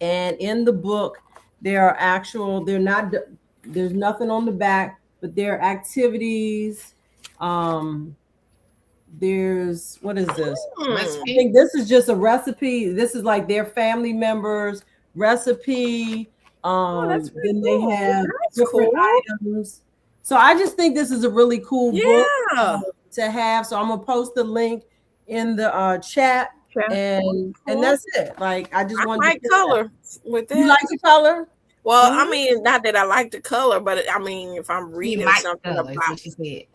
S6: And in the book, there's nothing on the back, but there are activities. There's, what is this? I think this is just a recipe. This is like their family members' recipe.
S3: That's really
S6: then
S3: cool.
S6: they have
S3: That's
S6: different
S3: cool.
S6: items. So I just think this is a really cool
S3: Yeah.
S6: book to have. So I'm gonna post the link in the chat. And that's it. Like I just want
S3: like color with that.
S6: You like the color?
S3: Well, I mean, not that I like the color, but I mean, if I'm reading something about
S2: what she said.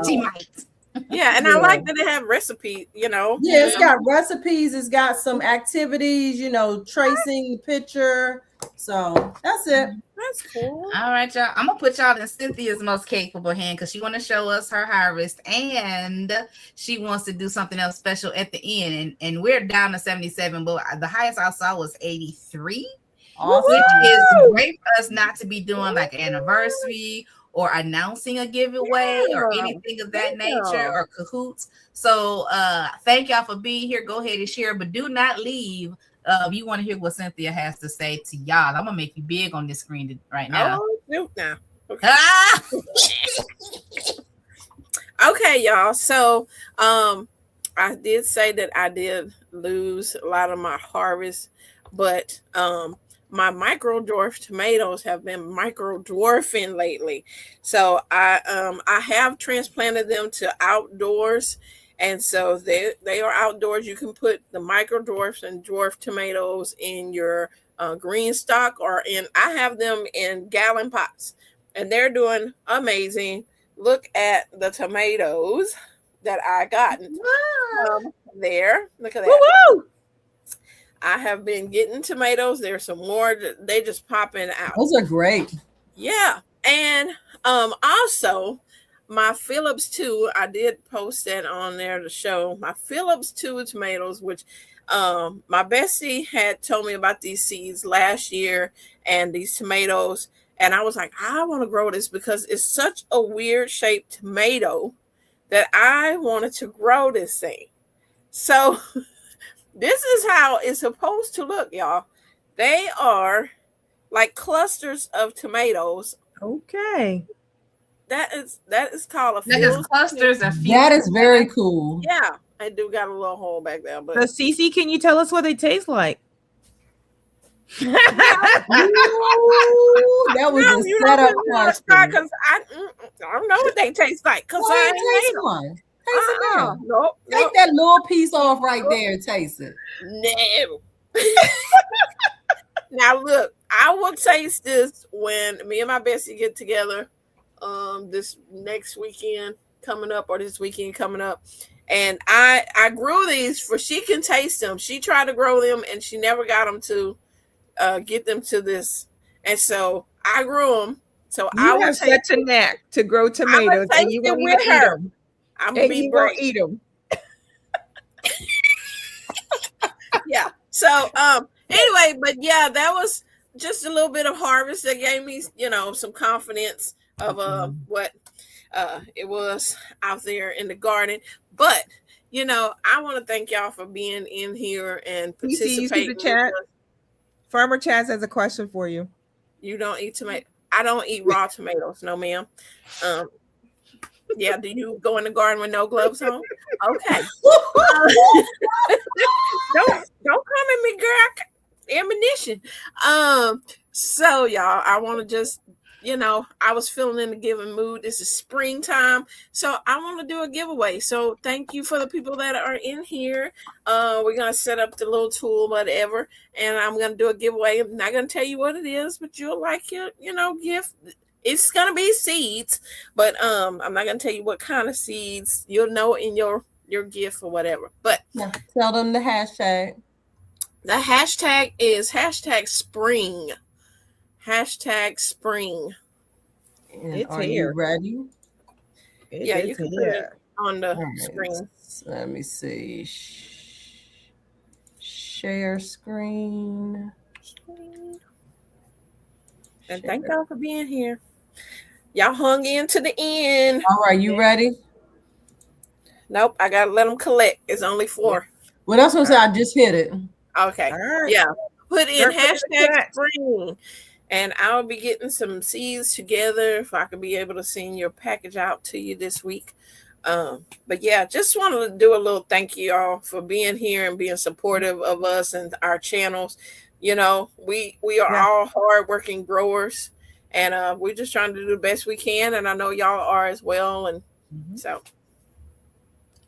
S2: She might.
S3: Yeah, and I like that they have recipes,
S6: Yeah, it's got recipes, it's got some activities, tracing the picture. So that's it.
S3: That's cool.
S2: All right, y'all. I'm gonna put y'all in Cynthia's most capable hand because she want to show us her harvest and she wants to do something else special at the end. And we're down to 77, but the highest I saw was 83.
S6: Awesome.
S2: Which is great for us not to be doing like an anniversary or announcing a giveaway or anything of that nature or cahoots. So thank y'all for being here. Go ahead and share, but do not leave. If you want to hear what Cynthia has to say to y'all, I'm gonna make you big on this screen right now.
S3: Oh, now. Okay. Okay, y'all. So I did say that I did lose a lot of my harvest, but my micro dwarf tomatoes have been micro dwarfing lately. So I have transplanted them to outdoors. And so they are outdoors. You can put the micro dwarfs and dwarf tomatoes in your green stock I have them in gallon pots and they're doing amazing. Look at the tomatoes that I got there. Look at that.
S5: Woo-woo!
S3: I have been getting tomatoes. There's some more. They just popping out.
S6: Those are great.
S3: Yeah. And also my Phillips 2, I did post that on there to show my Phillips 2 tomatoes, which my bestie had told me about these seeds last year and these tomatoes. And I was like, I want to grow this because it's such a weird shaped tomato that I wanted to grow this thing. So this is how it's supposed to look, y'all. They are like clusters of tomatoes.
S5: Okay.
S3: That is called a
S2: That is
S3: fused.
S2: clusters of
S6: That is very cool.
S3: Yeah, I do got a little hole back there, but
S5: So Cece, can you tell us what they taste like?
S6: Ooh, that was a setup question.
S3: Because I don't know what they taste like. Because
S6: Why
S3: I
S6: ain't
S3: ain't
S6: taste
S3: made 'em.
S6: one? Taste it now.
S3: Nope.
S6: Take that little piece off right there and taste it.
S3: No. Now look, I will taste this when me and my bestie get together this next weekend coming up, or this weekend coming up. And I grew these for she can taste them. She tried to grow them and she never got them to get them to this. And so I grew them. So I
S5: You
S3: will
S5: have
S3: take
S5: such a knack to grow tomatoes, and you
S3: taste it
S5: gonna
S3: with
S5: eat
S3: her.
S5: them.
S3: I'm gonna
S5: And
S3: be
S5: you gonna
S3: brave.
S5: eat them.
S3: Yeah. So anyway, but yeah, that was just a little bit of harvest that gave me, some confidence of what it was out there in the garden. But I want to thank y'all for being in here and
S5: You see
S3: participating.
S5: the chat? Farmer Chaz has a question for you.
S3: You don't eat tomato. I don't eat raw tomatoes, no, ma'am. Yeah, do you go in the garden with no gloves on? Okay. Don't come at me, girl. Ammunition. So y'all, I want to just, I was feeling in the giving mood. This is springtime, so I want to do a giveaway. So thank you for the people that are in here. We're gonna set up the little tool, whatever, and I'm gonna do a giveaway. I'm not gonna tell you what it is, but you'll like your, gift. It's gonna be seeds, but I'm not gonna tell you what kind of seeds. You'll know in your gift or whatever. But
S6: Yeah, tell them the hashtag.
S3: the hashtag is #spring. #spring.
S6: And
S5: It's
S6: are
S5: here.
S6: you ready?
S3: Yeah, you can put it on the
S6: All right,
S3: screen.
S6: Let me see. Share screen.
S3: And thank y'all for being here. Y'all hung in to the end.
S6: All right, you ready?
S3: Nope, I gotta let them collect. It's only 4.
S6: Well, that's what I'm saying. I just hit it.
S3: Okay.
S5: All right.
S3: Yeah. Put in
S5: Circle the chat.
S3: #spring. And I'll be getting some seeds together if I can be able to send your package out to you this week. But yeah, just wanted to do a little thank you all for being here and being supportive of us and our channels. We are all hardworking growers, and we're just trying to do the best we can. And I know y'all are as well. And so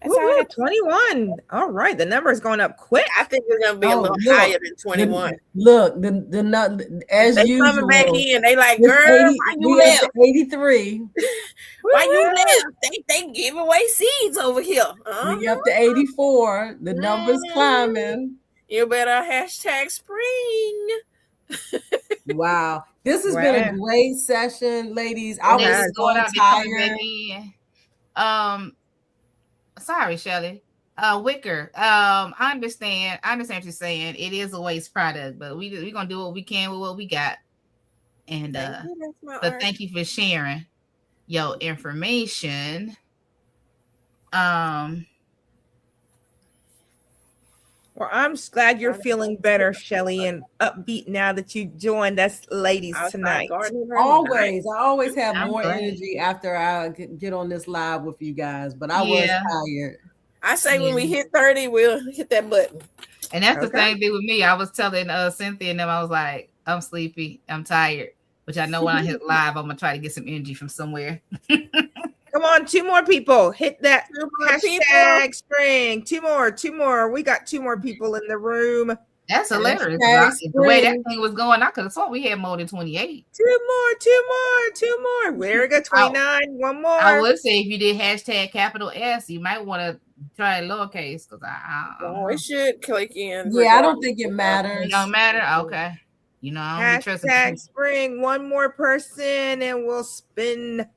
S3: that's all I
S5: Woo-hoo,
S3: have to say.
S5: 21. All right, the number is going up quick.
S3: I think we're gonna be a
S6: Oh,
S3: little
S6: look.
S3: higher than 21.
S6: Look, the as
S3: They
S6: usual.
S3: coming back in. They like,
S6: it's
S3: girl,
S6: 80
S3: why you
S6: we at
S3: left?
S6: the 83.
S3: Why you left? They give away seeds over here.
S6: We up to 84. The number's climbing.
S3: You better #spring.
S6: Wow. This has been a great session, ladies. I
S2: Yes,
S6: was
S2: going
S6: so
S2: out there, coming
S6: tired.
S2: back in. Sorry, Shelly. Wicker. I understand what you're saying. It is a waste product, but we're gonna do what we can with what we got. And but thank you for sharing your information.
S5: Well, I'm glad you're feeling better, Shelly, and upbeat now that you joined us, ladies, tonight.
S6: Always. I always have
S2: I'm
S6: more
S2: glad.
S6: energy after I get on this live with you guys, but I was tired.
S3: I say when we hit 30, we'll hit that button.
S2: And that's the same thing with me. I was telling Cynthia and them, I was like, I'm sleepy, I'm tired. Which I know when I hit live, I'm gonna try to get some energy from somewhere.
S5: Come on, 2 more people. Hit that
S3: people.
S5: #spring. 2 more. We got 2 more people in the room.
S2: That's hilarious.
S6: #spring.
S2: The way that thing was going, I could have thought we had more than 28.
S5: 2 more. There we go. 29. 1 more.
S2: I would say if you did #S, you might want to try lowercase because
S3: it should click in.
S6: Yeah, I don't think it matters.
S2: It don't matter. Okay. I don't trust
S5: #spring. 1 more person, and we'll spin.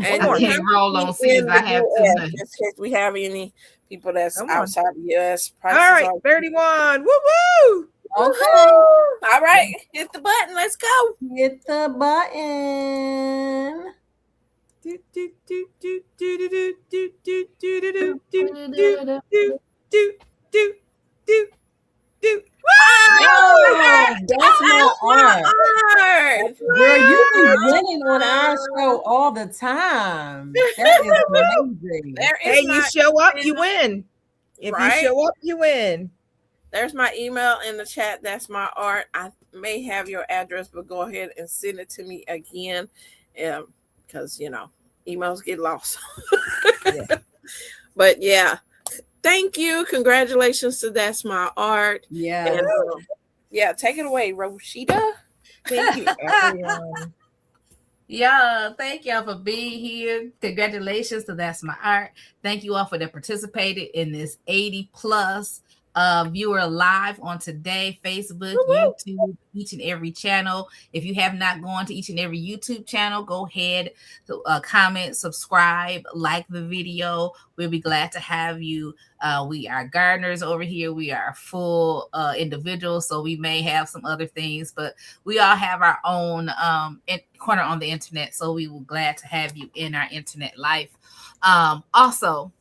S3: And
S2: I can't roll on seeds. I have to.
S3: Just in case we have any people that's outside the US.
S5: All right, 31. Woo woo.
S3: All right, hit the button. Let's go.
S6: Hit the button.
S5: Do, do, do, do, do, do, do, do, do, do, do, do, do, do, do, do, do.
S6: Oh, that's my art.
S3: Art.
S6: Girl, you be winning on our show all the time. That is amazing.
S3: There is
S5: Hey, you
S3: my
S5: show up, you
S3: email.
S5: win. If
S3: Right?
S5: you show up, you win.
S3: There's my email in the chat. That's my art. I may have your address, but go ahead and send it to me again. Because emails get lost.
S5: Yeah.
S3: But yeah. Thank you. Congratulations to That's My Art.
S6: Yeah.
S3: And, yeah, take it away, Roshida.
S5: Thank you, everyone.
S2: Yeah, thank y'all for being here. Congratulations to That's My Art. Thank you all for that participated in this 80 plus viewer live on today, Facebook, YouTube, each and every channel. If you have not gone to each and every YouTube channel, go ahead, comment, subscribe, like the video. We'll be glad to have you. We are gardeners over here. We are full individuals, so we may have some other things, but we all have our own corner on the internet. So we will glad to have you in our internet life. Also,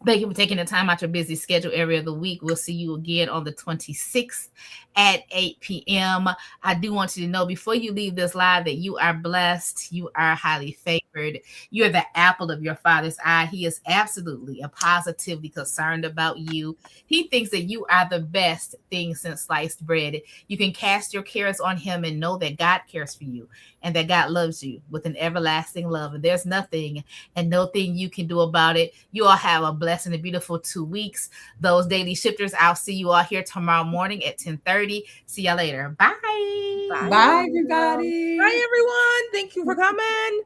S2: thank you for taking the time out your busy schedule every other week. We'll see you again on the 26th at 8 p.m. I do want you to know before you leave this live that you are blessed. You are highly favored. You're the apple of your Father's eye. He is absolutely and positively concerned about you. He thinks that you are the best thing since sliced bread. You can cast your cares on him and know that God cares for you and that God loves you with an everlasting love. And there's nothing and no thing you can do about it. You all have a blessed and a beautiful 2 weeks. Those daily shifters, I'll see you all here tomorrow morning at 10:30. See y'all later. Bye.
S6: Bye, everybody.
S5: Bye, everyone. Thank you for coming.